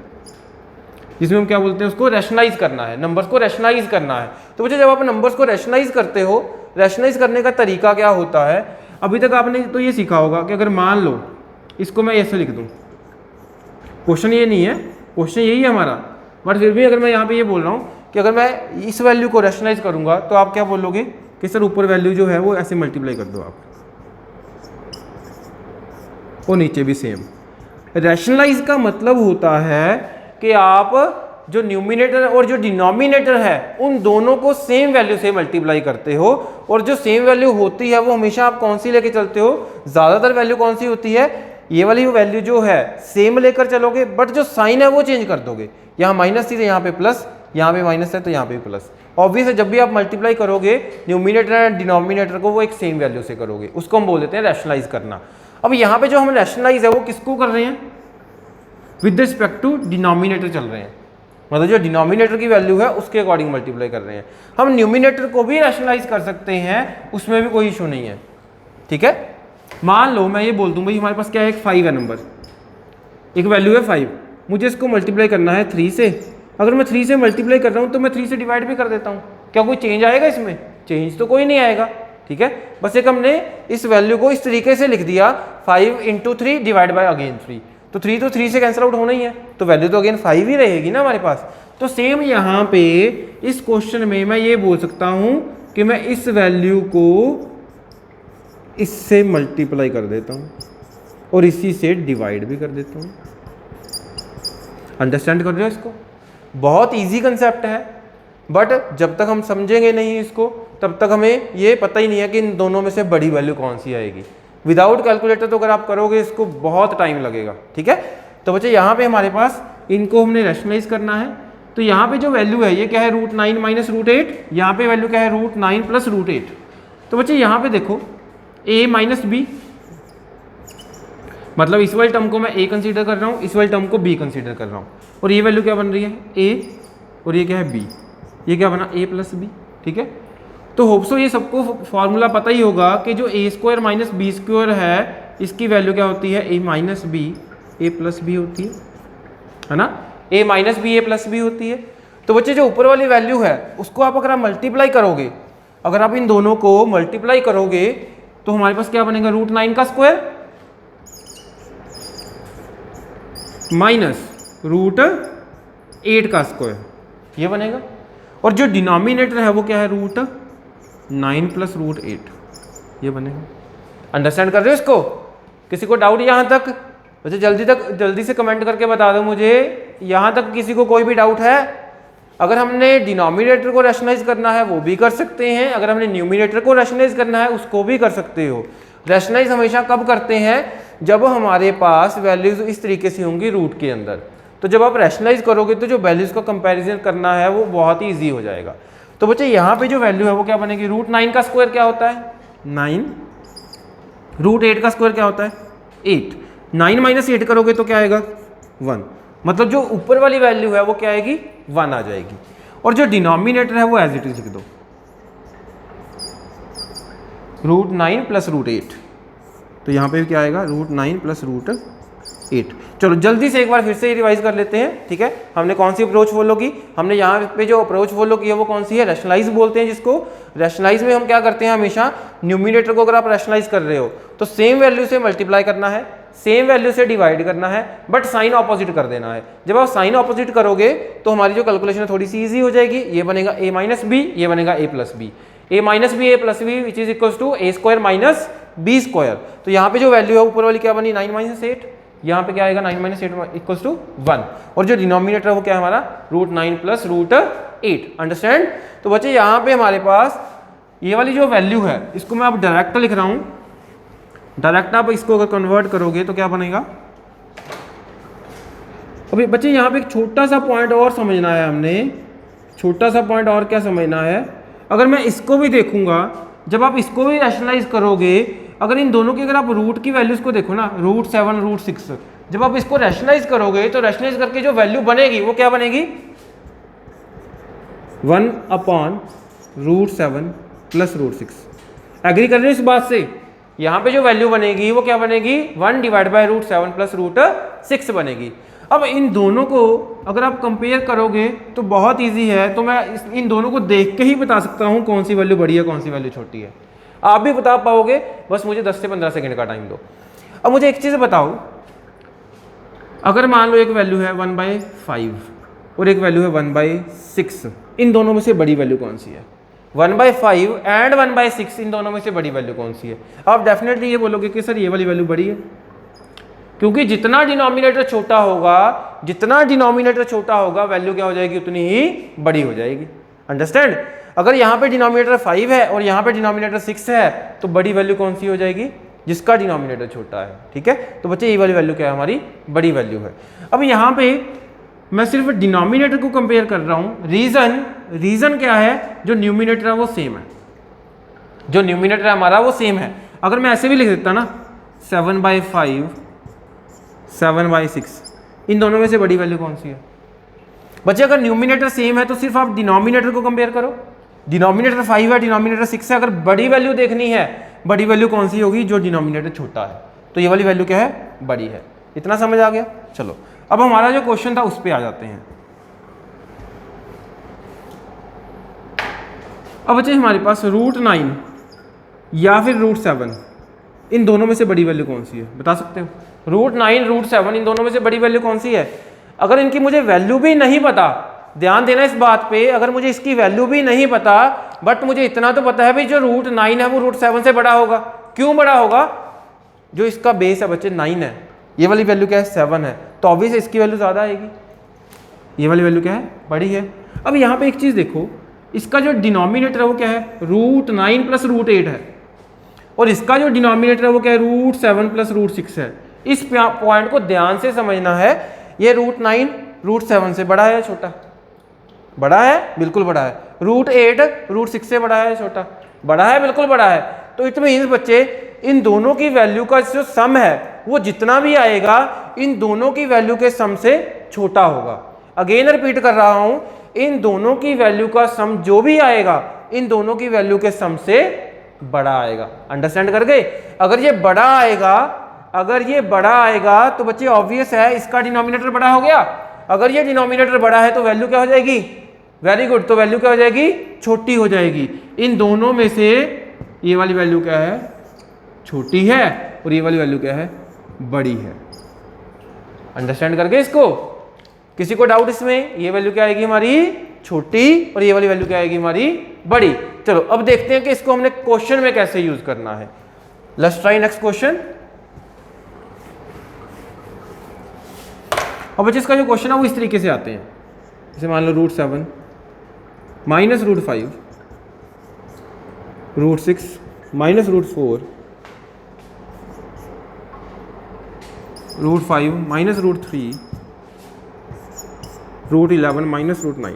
जिसमें हम क्या बोलते हैं, उसको रैशनलाइज करना है, नंबर्स को रैशनलाइज करना है। तो बच्चे जब आप नंबर्स को रैशनलाइज करते हो, रैशनलाइज करने का तरीका क्या होता है, अभी तक आपने तो ये सीखा होगा कि अगर मान लो इसको मैं ऐसे लिख दूँ, क्वेश्चन ये नहीं है, क्वेश्चन यही है हमारा, बट फिर भी अगर मैं यहाँ पे ये बोल रहा हूँ कि अगर मैं इस वैल्यू को रैशनलाइज करूँगा तो आप क्या बोलोगे कि सर ऊपर वैल्यू जो है वो ऐसे मल्टीप्लाई कर दो आप, और नीचे भी सेम। रैशनलाइज का मतलब होता है कि आप जो न्यूमिनेटर और जो डिनोमिनेटर है उन दोनों को सेम वैल्यू से मल्टीप्लाई करते हो, और जो सेम वैल्यू होती है वो हमेशा आप कौन सी लेके चलते हो, ज़्यादातर वैल्यू कौन सी होती है, ये वाली वैल्यू जो है सेम लेकर चलोगे, बट जो साइन है वो चेंज कर दोगे। यहाँ माइनस थी तो यहाँ पे प्लस, यहाँ पे माइनस है तो यहाँ पे प्लस। ऑब्वियस है जब भी आप मल्टीप्लाई करोगे न्यूमिनेटर एंड डिनोमिनेटर को वो एक सेम वैल्यू से करोगे, उसको हम बोल देते हैं रैशनलाइज करना। अब यहाँ पे जो हम रैशनलाइज है वो किसको कर रहे हैं, विद रिस्पेक्ट टू डिनोमिनेटर चल रहे हैं, मतलब जो डिनोमिनेटर की वैल्यू है उसके अकॉर्डिंग मल्टीप्लाई कर रहे हैं। हम न्यूमिनेटर को भी रैशनलाइज कर सकते हैं, उसमें भी कोई इशू नहीं है। ठीक है, मान लो मैं ये बोल दूं भाई हमारे पास क्या है, एक 5 है नंबर, एक वैल्यू है 5, मुझे इसको मल्टीप्लाई करना है 3 से। अगर मैं 3 से मल्टीप्लाई कर रहा हूँ तो मैं 3 से डिवाइड भी कर देता हूँ, क्या कोई चेंज आएगा इसमें? चेंज तो कोई नहीं आएगा। ठीक है, बस एक हमने इस वैल्यू को इस तरीके से लिख दिया, 5 × 3 डिवाइड बाय अगेन 3, तो 3 तो 3 से कैंसिल आउट होना ही है, तो वैल्यू तो अगेन 5 ही रहेगी ना हमारे पास। तो सेम यहाँ पे इस क्वेश्चन में मैं ये बोल सकता हूँ कि मैं इस वैल्यू को इससे मल्टीप्लाई कर देता हूँ और इसी से डिवाइड भी कर देता हूँ। अंडरस्टैंड कर रहे हो इसको? बहुत इजी कंसेप्ट है, बट जब तक हम समझेंगे नहीं इसको तब तक हमें ये पता ही नहीं है कि इन दोनों में से बड़ी वैल्यू कौन सी आएगी। विदाउट कैलकुलेटर तो अगर आप करोगे इसको बहुत टाइम लगेगा। ठीक है, तो बच्चे यहाँ पे हमारे पास इनको हमने रैशनलाइज करना है। तो यहाँ पे जो वैल्यू है ये क्या है, √9 माइनस √8। यहाँ पे वैल्यू क्या है, √9 प्लस √8। तो बच्चे यहाँ पे देखो a माइनस बी, मतलब इस वाले टर्म को मैं a कंसीडर कर रहा हूँ, इस वाले टर्म को b कंसीडर कर रहा हूँ, और ये वैल्यू क्या बन रही है a और ये क्या है b, ये क्या बना a प्लस बी। ठीक है, तो होप्सो ये सबको फॉर्मूला पता ही होगा कि जो a² माइनस b² है इसकी वैल्यू क्या होती है, a minus b a plus b होती है ना, a minus b a plus b होती है। तो बच्चे जो ऊपर वाली वैल्यू है उसको आप अगर आप मल्टीप्लाई करोगे, अगर आप इन दोनों को मल्टीप्लाई करोगे तो हमारे पास क्या बनेगा, √9 का स्क्वायर माइनस √8 का स्क्वायर, ये बनेगा। और जो डिनोमिनेटर है वो क्या है, √9 प्लस √8, ये बनेगा। अंडरस्टैंड कर रहे हो इसको? किसी को डाउट यहाँ तक? वैसे जल्दी से कमेंट करके बता दो मुझे, यहाँ तक किसी को कोई भी डाउट है? अगर हमने डिनोमिनेटर को रैशनलाइज करना है वो भी कर सकते हैं, अगर हमने न्यूमिनेटर को रैशनलाइज करना है उसको भी कर सकते हो। रैशनलाइज हमेशा कब करते हैं, जब हमारे पास वैल्यूज इस तरीके से होंगी रूट के अंदर। तो जब आप रैशनलाइज करोगे तो जो वैल्यूज का कंपैरिजन करना है वो बहुत ही ईजी हो जाएगा। तो बच्चे यहाँ पे जो वैल्यू है वो क्या बनेगी, √9 का स्क्वायर क्या होता है, 9, √8 का स्क्वायर क्या होता है, 8, 9 माइनस 8 करोगे तो क्या आएगा, 1, मतलब जो ऊपर वाली वैल्यू है वो क्या आएगी, 1 आ जाएगी। और जो डिनोमिनेटर है वो एज इट इज लिख दो, √9 प्लस √8, तो यहाँ पे क्या आएगा, √9 प्लस √8। चलो जल्दी से एक बार फिर से रिवाइज कर लेते हैं। ठीक है, हमने कौन सी अप्रोच फॉलो की, हमने यहाँ पे जो अप्रोच फॉलो की है वो कौन सी है, रैशनलाइज बोलते हैं जिसको। रैशनलाइज में हम क्या करते हैं, हमेशा न्यूमिनेटर को अगर आप रैशनलाइज कर रहे हो तो सेम वैल्यू से मल्टीप्लाई करना है, सेम वैल्यू से डिवाइड करना है, बट साइन ऑपोजिट कर देना है। जब आप साइन ऑपोजिट करोगे तो हमारी जो कैलकुलेशन है थोड़ी सी ईजी हो जाएगी। ये बनेगा a माइनस बी, ये बनेगा a plus b, a minus b a plus b which is equal to a² minus b²। तो यहाँ पे जो वैल्यू है ऊपर वाली क्या बनी, 9 माइनस 8, यहाँ पे क्या आएगा, 9 माइनस 8 इक्वल्स टू 1, और जो डिनोमिनेटर है वो क्या है हमारा, √9 प्लस √8। अंडरस्टैंड? तो बच्चे यहाँ पे हमारे पास ये वाली जो वैल्यू है इसको मैं अब डायरेक्ट लिख रहा हूँ। डायरेक्ट आप इसको अगर कन्वर्ट करोगे तो क्या बनेगा, अभी बच्चे यहाँ पे एक छोटा सा पॉइंट और समझना है हमने, छोटा सा पॉइंट और क्या समझना है, अगर मैं इसको भी देखूंगा, जब आप इसको भी रैशनलाइज करोगे, अगर इन दोनों की अगर आप रूट की वैल्यूज को देखो ना, √7 √6, जब आप इसको रैशनलाइज करोगे तो रैशनलाइज करके जो वैल्यू बनेगी वो क्या बनेगी, 1/√7 प्लस √6। एग्री कर रहे हो इस बात से? यहाँ पे जो वैल्यू बनेगी वो क्या बनेगी, 1/√7 प्लस √6 बनेगी। अब इन दोनों को अगर आप कंपेयर करोगे तो बहुत इजी है, तो मैं इन दोनों को देख के ही बता सकता हूँ कौन सी वैल्यू बड़ी है कौन सी वैल्यू छोटी है। आप भी बता पाओगे, बस मुझे 10 से 15 सेकंड का टाइम दो। अब मुझे एक चीज़ बताओ, अगर मान लो एक वैल्यू है 1/5 और एक वैल्यू है 1/6, इन दोनों में से बड़ी वैल्यू कौन सी है, 1/5 एंड 1/6, इन दोनों में से बड़ी वैल्यू कौन सी है? आप डेफिनेटली ये बोलोगे कि सर ये वाली वैल्यू बड़ी है, क्योंकि जितना डिनोमिनेटर छोटा होगा, जितना डिनोमिनेटर छोटा होगा वैल्यू क्या हो जाएगी, उतनी ही बड़ी हो जाएगी। अंडरस्टैंड? अगर यहाँ पे डिनोमिनेटर 5 है और यहाँ पे डिनोमिनेटर 6 है तो बड़ी वैल्यू कौन सी हो जाएगी, जिसका डिनोमिनेटर छोटा है। ठीक है, तो बच्चे ये वाली वैल्यू क्या है, हमारी बड़ी वैल्यू है। अब यहाँ पे मैं सिर्फ डिनोमिनेटर को कंपेयर कर रहा हूँ, रीजन क्या है, जो न्यूमिनेटर है वो सेम है, जो न्यूमिनेटर है हमारा वो सेम है। अगर मैं ऐसे भी लिख देता ना 7/5 7/6, इन दोनों में से बड़ी वैल्यू कौन सी है? बच्चे अगर न्यूमिनेटर सेम है तो सिर्फ आप डिनोमिनेटर को कंपेयर करो, डिनोमिनेटर 5 है, डिनोमिनेटर 6 है, अगर बड़ी वैल्यू देखनी है, बड़ी वैल्यू कौन सी होगी, जो डिनोमिनेटर छोटा है, तो ये वाली वैल्यू क्या है, बड़ी है। इतना समझ आ गया? चलो अब हमारा जो क्वेश्चन था उस पर आ जाते हैं। अब बच्चे हमारे पास √9 या फिर √7, इन दोनों में से बड़ी वैल्यू कौन सी है, बता सकते हो? √9 √7 इन दोनों में से बड़ी वैल्यू कौन सी है? अगर इनकी मुझे वैल्यू भी नहीं पता, ध्यान देना इस बात पे, अगर मुझे इसकी वैल्यू भी नहीं पता बट मुझे इतना तो पता है भाई जो √9 है वो √7 से बड़ा होगा, क्यों बड़ा होगा? जो इसका बेस है बच्चे 9 है, ये वाली वैल्यू क्या है 7 है, तो ऑब्वियस इसकी वैल्यू ज़्यादा आएगी, ये वाली वैल्यू क्या है बड़ी है। अब यहाँ पे एक चीज़ देखो, इसका जो डिनोमिनेटर है वो क्या है √9 प्लस √8 है, और इसका जो डिनोमिनेटर है वो क्या है √7 प्लस √6 है। इस पॉइंट को ध्यान से समझना है, ये √9 √7 से बड़ा है या छोटा? बड़ा है, बिल्कुल बड़ा है। √8 √6 से बड़ा है छोटा? बड़ा है, बिल्कुल बड़ा है। तो इट मीन्स बच्चे इन दोनों की वैल्यू का जो सम है वो जितना भी आएगा इन दोनों की वैल्यू के सम से छोटा होगा। अगेन रिपीट कर रहा हूं, इन दोनों की वैल्यू का सम जो भी आएगा इन दोनों की वैल्यू के सम से बड़ा आएगा। अंडरस्टैंड कर गए? अगर ये बड़ा आएगा तो बच्चे ऑब्वियस है इसका डिनोमिनेटर बड़ा हो गया। अगर ये डिनोमिनेटर बड़ा है तो वैल्यू क्या हो जाएगी? वेरी गुड, तो वैल्यू क्या हो जाएगी? छोटी हो जाएगी। इन दोनों में से ये वाली वैल्यू क्या है? छोटी है, और ये वाली वैल्यू क्या है? बड़ी है। अंडरस्टैंड कर गए इसको? किसी को डाउट इसमें? ये वैल्यू क्या आएगी हमारी? छोटी, और ये वाली वैल्यू क्या आएगी हमारी? बड़ी। चलो अब देखते हैं कि इसको हमने क्वेश्चन में कैसे यूज करना है। Let's try next question. अब बच्चे इसका जो क्वेश्चन है वो इस तरीके से आते हैं, जैसे मान लो √7 माइनस √5 √6 माइनस √4 √5 माइनस √3 √11 माइनस √9,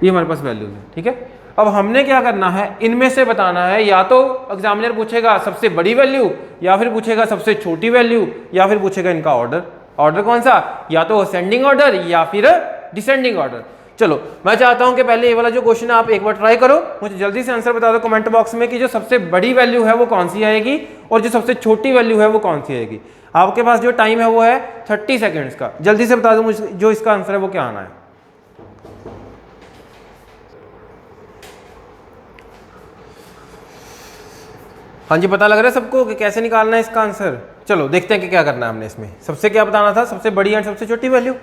ये हमारे पास वैल्यूज है। ठीक है, अब हमने क्या करना है, इनमें से बताना है, या तो एग्जामिनर पूछेगा सबसे बड़ी वैल्यू, या फिर पूछेगा सबसे छोटी वैल्यू, या फिर पूछेगा इनका ऑर्डर। ऑर्डर कौन सा? या तो असेंडिंग ऑर्डर या फिर डिसेंडिंग ऑर्डर। चलो मैं चाहता हूं कि पहले ये वाला जो क्वेश्चन है आप एक बार ट्राई करो, मुझे जल्दी से आंसर बता दो कमेंट बॉक्स में कि जो सबसे बड़ी वैल्यू है वो कौन सी आएगी और जो सबसे छोटी वैल्यू है वो कौन सी आएगी। आपके पास जो टाइम है वो है 30 सेकेंड्स का। जल्दी से बता दो मुझे जो इसका आंसर है वो क्या आना है। हाँ जी, पता लग रहा है सबको कि कैसे निकालना है इसका आंसर? चलो देखते हैं कि क्या करना है हमने इसमें। सबसे क्या बताना था? सबसे बड़ी एंड सबसे छोटी वैल्यू।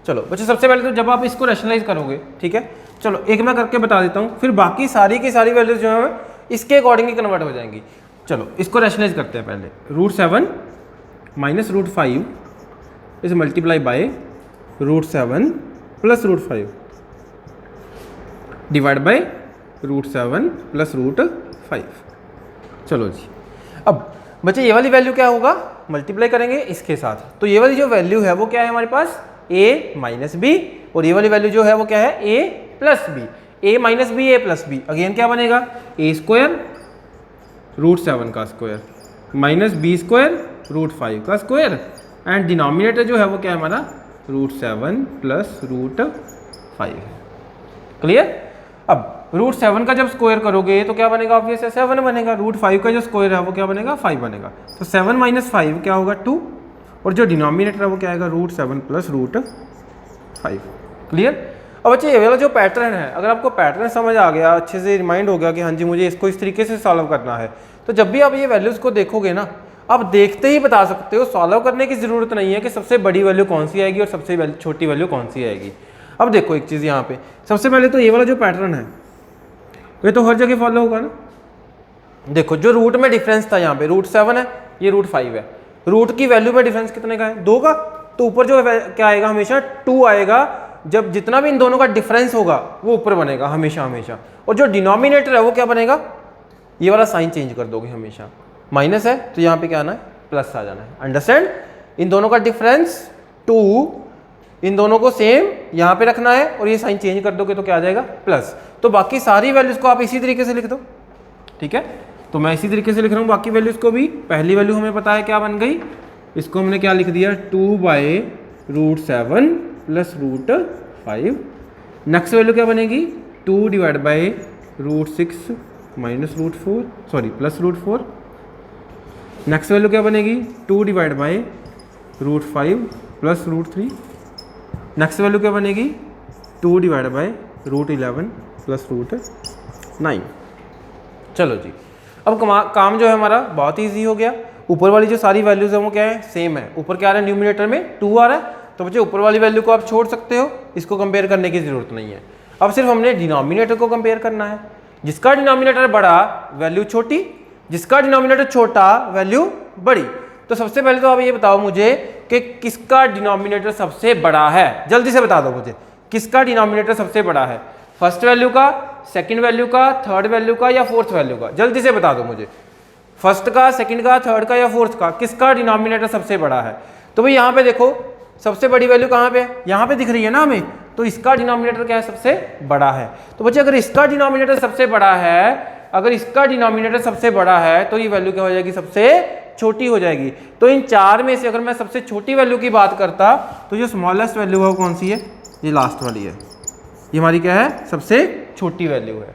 चलो बच्चे सबसे पहले तो जब आप इसको रैशनलाइज करोगे, ठीक है, चलो एक मैं करके बता देता हूँ, फिर बाकी सारी की सारी वैल्यूज जो है इसके अकॉर्डिंग ही कन्वर्ट हो जाएंगी। चलो इसको रैशनलाइज करते हैं पहले। √7 minus √5 is multiply by √7 plus √5 divide by √7 plus √5। चलो जी, अब बच्चे ये वाली वैल्यू क्या होगा? मल्टीप्लाई करेंगे इसके साथ, तो ये वाली जो वैल्यू है वो क्या है हमारे पास? a माइनस बी, और ये वाली वैल्यू जो है वो क्या है? a plus b. a minus b, a plus b, again क्या बनेगा? a स्क्वायर √7 का स्क्वायर माइनस b स्क्वायर √5 का स्क्वायर, एंड डिनोमिनेटर जो है वो क्या है हमारा? √7 प्लस √5 है। क्लियर? अब √7 का जब स्क्वायर करोगे तो क्या बनेगा? ऑब्वियस है 7 बनेगा। √5 का जो स्क्वायर है वो क्या बनेगा? 5 बनेगा। तो 7 माइनस 5 क्या होगा? 2, और जो डिनोमिनेटर है वो क्या आएगा? √7 प्लस √5। क्लियर? अब बच्चे ये वाला जो पैटर्न है, अगर आपको पैटर्न समझ आ गया, अच्छे से रिमाइंड हो गया कि हाँ जी मुझे इसको इस तरीके से सॉल्व करना है, तो जब भी आप ये वैल्यूज़ को देखोगे ना, आप देखते ही बता सकते हो। सॉल्व करने की ज़रूरत नहीं है कि सबसे बड़ी वैल्यू कौन सी आएगी और सबसे छोटी वैल्यू कौन सी आएगी। अब देखो एक चीज़ यहाँ पे, सबसे पहले तो ये वाला जो पैटर्न है ये तो हर जगह फॉलो होगा ना। देखो जो रूट में डिफरेंस था यहाँ पे √7 है, ये √5 है, रूट की वैल्यू में डिफरेंस कितने का है? 2 का। तो ऊपर जो क्या आएगा? हमेशा 2 आएगा। जब जितना भी इन दोनों का डिफरेंस होगा वो ऊपर बनेगा हमेशा हमेशा। और जो डिनोमिनेटर है वो क्या बनेगा? ये वाला साइन चेंज कर दोगे हमेशा। माइनस है तो यहाँ पे क्या आना है? प्लस आ जाना है। अंडरस्टैंड? इन दोनों का डिफरेंस 2, इन दोनों को सेम यहाँ पे रखना है, और ये साइन चेंज कर दोगे तो क्या आ जाएगा? प्लस। तो बाकी सारी वैल्यूज को आप इसी तरीके से लिख दो। ठीक है, तो मैं इसी तरीके से लिख रहा हूँ बाकी वैल्यूज को भी। पहली वैल्यू हमें पता है क्या बन गई, इसको हमने क्या लिख दिया? 2/√7 प्लस √5। नेक्स्ट वैल्यू क्या बनेगी? 2 divide by √6 minus √4 sorry plus √4। Next value क्या बनेगी? 2 divide by √5 plus √3। Next value क्या बनेगी? 2 डिवाइड बाय √11 प्लस √9। चलो जी, अब काम जो है हमारा बहुत ईजी हो गया। ऊपर वाली जो सारी वैल्यूज है वो क्या है? सेम है। ऊपर क्या आ रहा है? न्यूमिनेटर में 2 आ रहा है, तो बच्चे ऊपर वाली वैल्यू को आप छोड़ सकते हो, इसको कंपेयर करने की जरूरत नहीं है। अब सिर्फ हमने डिनोमिनेटर को कंपेयर करना है। जिसका डिनोमिनेटर बड़ा वैल्यू छोटी, जिसका डिनोमिनेटर छोटा वैल्यू बड़ी। तो सबसे पहले तो आप ये बताओ मुझे कि किसका डिनोमिनेटर सबसे बड़ा है, जल्दी से बता दो मुझे किसका डिनोमिनेटर सबसे बड़ा है, फर्स्ट वैल्यू का, सेकंड वैल्यू का, थर्ड वैल्यू का या फोर्थ वैल्यू का, जल्दी से बता दो मुझे, फर्स्ट का, सेकंड का, थर्ड का या फोर्थ का, किसका डिनोमिनेटर सबसे बड़ा है। तो भाई यहाँ पे देखो सबसे बड़ी वैल्यू कहाँ पे है, यहाँ पे दिख रही है ना हमें, तो इसका डिनोमिनेटर क्या है, सबसे बड़ा है। तो बच्चे अगर इसका डिनोमिनेटर सबसे बड़ा है, अगर इसका डिनोमिनेटर सबसे बड़ा है तो ये वैल्यू क्या हो जाएगी, सबसे छोटी हो जाएगी। तो इन चार में से अगर मैं सबसे छोटी वैल्यू की बात करता तो जो स्मॉलेस्ट वैल्यू है वो कौन सी है, ये लास्ट वाली है, ये हमारी क्या है, सबसे छोटी वैल्यू है।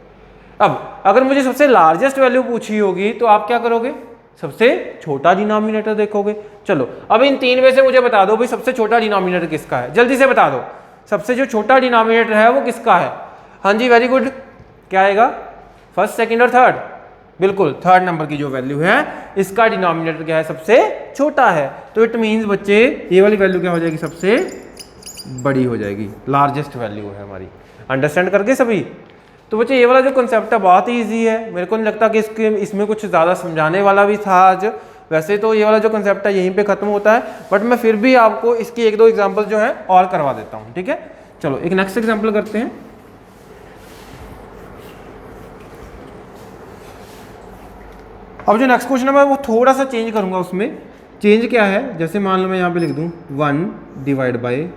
अब अगर मुझे सबसे लार्जेस्ट वैल्यू पूछी होगी तो आप क्या करोगे, सबसे छोटा डिनोमिनेटर देखोगे। चलो अब इन तीन में से मुझे बता दो भाई सबसे छोटा डिनोमिनेटर किसका है, जल्दी से बता दो सबसे जो छोटा डिनोमिनेटर है वो किसका है। हाँ जी वेरी गुड, क्या आएगा, फर्स्ट, सेकंड और थर्ड, बिल्कुल थर्ड नंबर की जो वैल्यू है इसका डिनोमिनेटर क्या है, सबसे छोटा है। तो इट मीन्स बच्चे ये वाली वैल्यू क्या हो जाएगी, सबसे बड़ी हो जाएगी, लार्जेस्ट वैल्यू है हमारी। अंडरस्टैंड करके सभी। तो बच्चे ये वाला जो कंसेप्ट है बहुत ही ईजी है, मेरे को नहीं लगता कि इसमें कुछ ज़्यादा समझाने वाला भी था आज। वैसे तो ये वाला जो कंसेप्ट है यहीं पे खत्म होता है, बट मैं फिर भी आपको इसकी एक दो एग्जांपल जो है और करवा देता हूँ, ठीक है। चलो एक नेक्स्ट एग्जांपल करते हैं। अब जो नेक्स्ट क्वेश्चन है मैं वो थोड़ा सा चेंज करूंगा, उसमें चेंज क्या है, जैसे मान लो मैं यहाँ पे लिख दूँ 1 divide by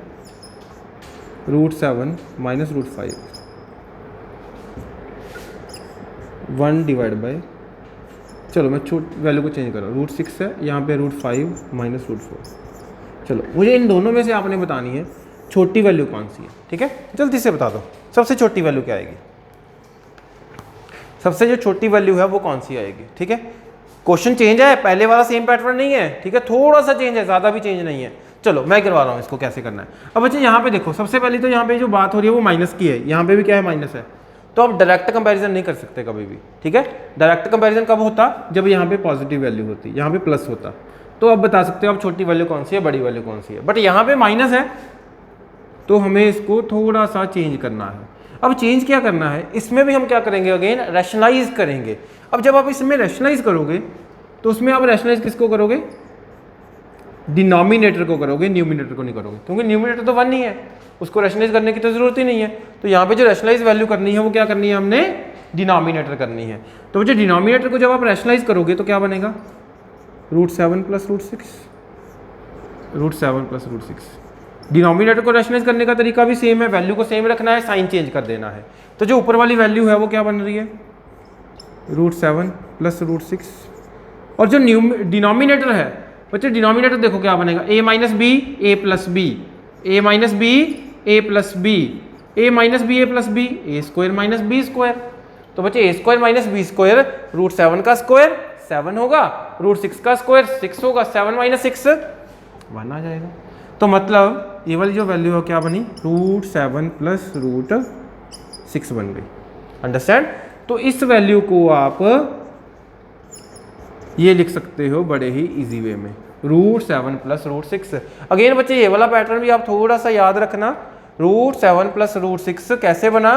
√7 minus √5, 1 divide by, चलो मैं वैल्यू को चेंज कर रहा हूँ, √6 है, यहाँ पे √5 माइनस √4। चलो मुझे इन दोनों में से आपने बतानी है छोटी वैल्यू कौन सी है, ठीक है, जल्दी से बता दो सबसे छोटी वैल्यू क्या आएगी, सबसे जो छोटी वैल्यू है वो कौन सी आएगी, ठीक है। क्वेश्चन चेंज है, पहले वाला सेम पैटर्न नहीं है, ठीक है, थोड़ा सा चेंज है, ज़्यादा भी चेंज नहीं है। चलो मैं करवा रहा हूँ इसको कैसे करना है। अब बच्चे यहाँ पे देखो सबसे पहले तो यहाँ पे जो बात हो रही है वो माइनस की है, यहाँ पे भी क्या है, माइनस है, तो आप डायरेक्ट कंपैरिजन नहीं कर सकते कभी भी, ठीक है। डायरेक्ट कंपैरिजन कब होता, जब यहाँ पे पॉजिटिव वैल्यू होती, यहाँ पे प्लस होता, तो आप बता सकते हो आप छोटी वैल्यू कौन सी है, बड़ी वैल्यू कौन सी है। बट यहाँ पे माइनस है तो हमें इसको थोड़ा सा चेंज करना है। अब चेंज क्या करना है, इसमें भी हम क्या करेंगे, अगेन रैशनलाइज करेंगे। अब जब आप इसमें रैशनलाइज करोगे तो उसमें आप रैशनलाइज किसको करोगे, डिनोमिनेटर को करोगे, न्यूमिनेटर को नहीं करोगे, क्योंकि न्यूमिनेटर तो 1 ही है, उसको रैशनलाइज करने की तो जरूरत ही नहीं है। तो यहाँ पे जो रैशनलाइज वैल्यू करनी है वो क्या करनी है, हमने डिनोमिनेटर करनी है। तो जो डिनोमिनेटर को जब आप रैशनलाइज करोगे तो क्या बनेगा, √7 प्लस √6, √7 प्लस √6। डिनोमिनेटर को रैशनलाइज करने का तरीका भी सेम है, वैल्यू को सेम रखना है, साइन चेंज कर देना है। तो जो ऊपर वाली वैल्यू है वो क्या बन रही है, √7 प्लस √6, और जो डिनोमिनेटर है बच्चे, डिनोमिनेटर देखो क्या बनेगा, a minus b a plus b, a minus b a plus b, a minus b a plus b, a square minus b square. तो बच्चे a square minus b square √7 का स्क्वायर 7 होगा, √6 का स्क्वायर 6 होगा, 7 minus 6 1 आ जाएगा। तो मतलब ये वाली जो वैल्यू है क्या बनी, √7 प्लस √6 बन गई। अंडरस्टैंड। तो इस वैल्यू को आप ये लिख सकते हो बड़े ही इजी वे में, √7 प्लस √6। अगेन बच्चे ये वाला पैटर्न भी आप थोड़ा सा याद रखना, √7 प्लस √6 कैसे बना,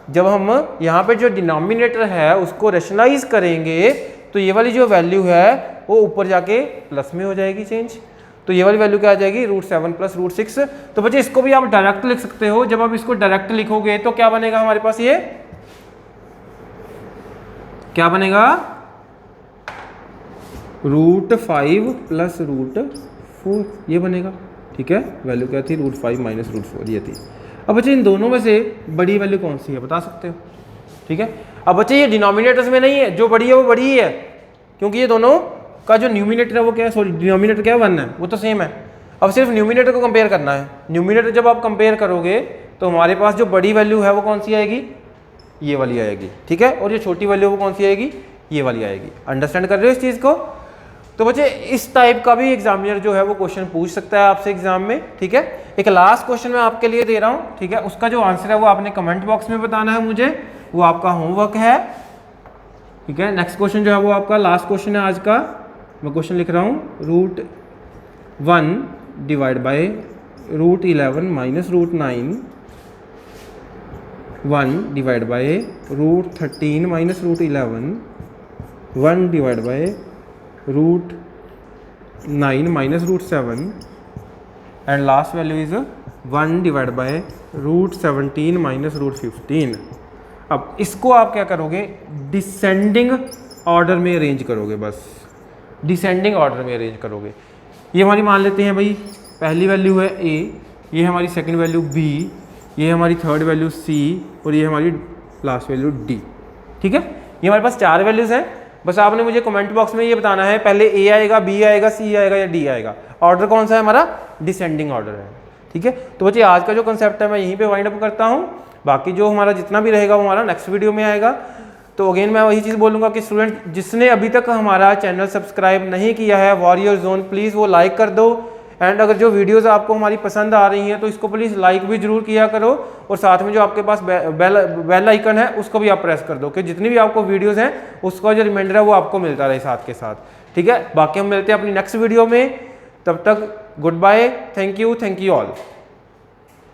जब हम यहाँ पे जो डिनोमिनेटर है उसको रैशनलाइज करेंगे तो ये वाली जो वैल्यू है वो ऊपर जाके प्लस में हो जाएगी चेंज। तो ये वाली वैल्यू क्या आ जाएगी, √7 प्लस √6। तो बच्चे इसको भी आप डायरेक्ट लिख सकते हो, जब आप इसको डायरेक्ट लिखोगे तो क्या बनेगा हमारे पास, ये क्या बनेगा, √5 प्लस √4 ये बनेगा, ठीक है। वैल्यू क्या थी, √5 माइनस √4 ये थी। अब बच्चे इन दोनों में से बड़ी वैल्यू कौन सी है बता सकते हो, ठीक है। अब बच्चे ये डिनोमिनेटर्स में नहीं है, जो बड़ी है वो बड़ी ही है, क्योंकि ये दोनों का जो न्यूमिनेटर है वो क्या है, सॉरी डिनोमिनेटर क्या है, 1 है, वो तो सेम है। अब सिर्फ न्यूमिनेटर को कंपेयर करना है। न्यूमिनेटर जब आप कंपेयर करोगे तो हमारे पास जो बड़ी वैल्यू है वो कौन सी आएगी, ये वाली आएगी, ठीक है, और जो छोटी वैल्यू वो कौन सी आएगी, ये वाली आएगी। अंडरस्टैंड कर रहे हो इस चीज़ को। तो बच्चे इस टाइप का भी एग्जामिनर जो है वो क्वेश्चन पूछ सकता है आपसे एग्जाम में, ठीक है। एक लास्ट क्वेश्चन मैं आपके लिए दे रहा हूँ, ठीक है, उसका जो आंसर है वो आपने कमेंट बॉक्स में बताना है मुझे, वो आपका होमवर्क है, ठीक है। नेक्स्ट क्वेश्चन जो है वो आपका लास्ट क्वेश्चन है आज का, मैं क्वेश्चन लिख रहा हूँ, √1 divide by √11 minus √9, 1 divide by √13 minus √11, 1 divide by root 9 minus root 7 and last value is 1 divide by root 17 minus root 15। अब इसको आप क्या करोगे, डिसेंडिंग ऑर्डर में अरेंज करोगे, बस डिसेंडिंग ऑर्डर में अरेंज करोगे। ये हमारी मान लेते हैं भाई पहली वैल्यू है a, ये हमारी सेकंड वैल्यू b, ये हमारी थर्ड वैल्यू c और ये हमारी लास्ट वैल्यू d। ठीक है, ये हमारे पास 4 वैल्यूज़ हैं। बस आपने मुझे कमेंट बॉक्स में ये बताना है पहले a आएगा, b आएगा, c आएगा या d आएगा। ऑर्डर कौन सा है हमारा, डिसेंडिंग ऑर्डर है। ठीक है, तो बच्चे आज का जो कंसेप्ट है मैं यहीं पे वाइंड अप करता हूँ। बाकी जो हमारा जितना भी रहेगा वो हमारा नेक्स्ट वीडियो में आएगा। तो अगेन मैं वही चीज़ बोलूँगा कि स्टूडेंट जिसने अभी तक हमारा चैनल सब्सक्राइब नहीं किया है वॉरियर जोन, प्लीज़ वो लाइक कर दो। एंड अगर जो वीडियोस आपको हमारी पसंद आ रही हैं तो इसको प्लीज़ लाइक भी जरूर किया करो, और साथ में जो आपके पास बेल आइकन है उसको भी आप प्रेस कर दो कि जितनी भी आपको वीडियोस हैं उसका जो रिमाइंडर है वो आपको मिलता रहे साथ के साथ। ठीक है, बाकी हम मिलते हैं अपनी नेक्स्ट वीडियो में, तब तक goodbye, thank you all.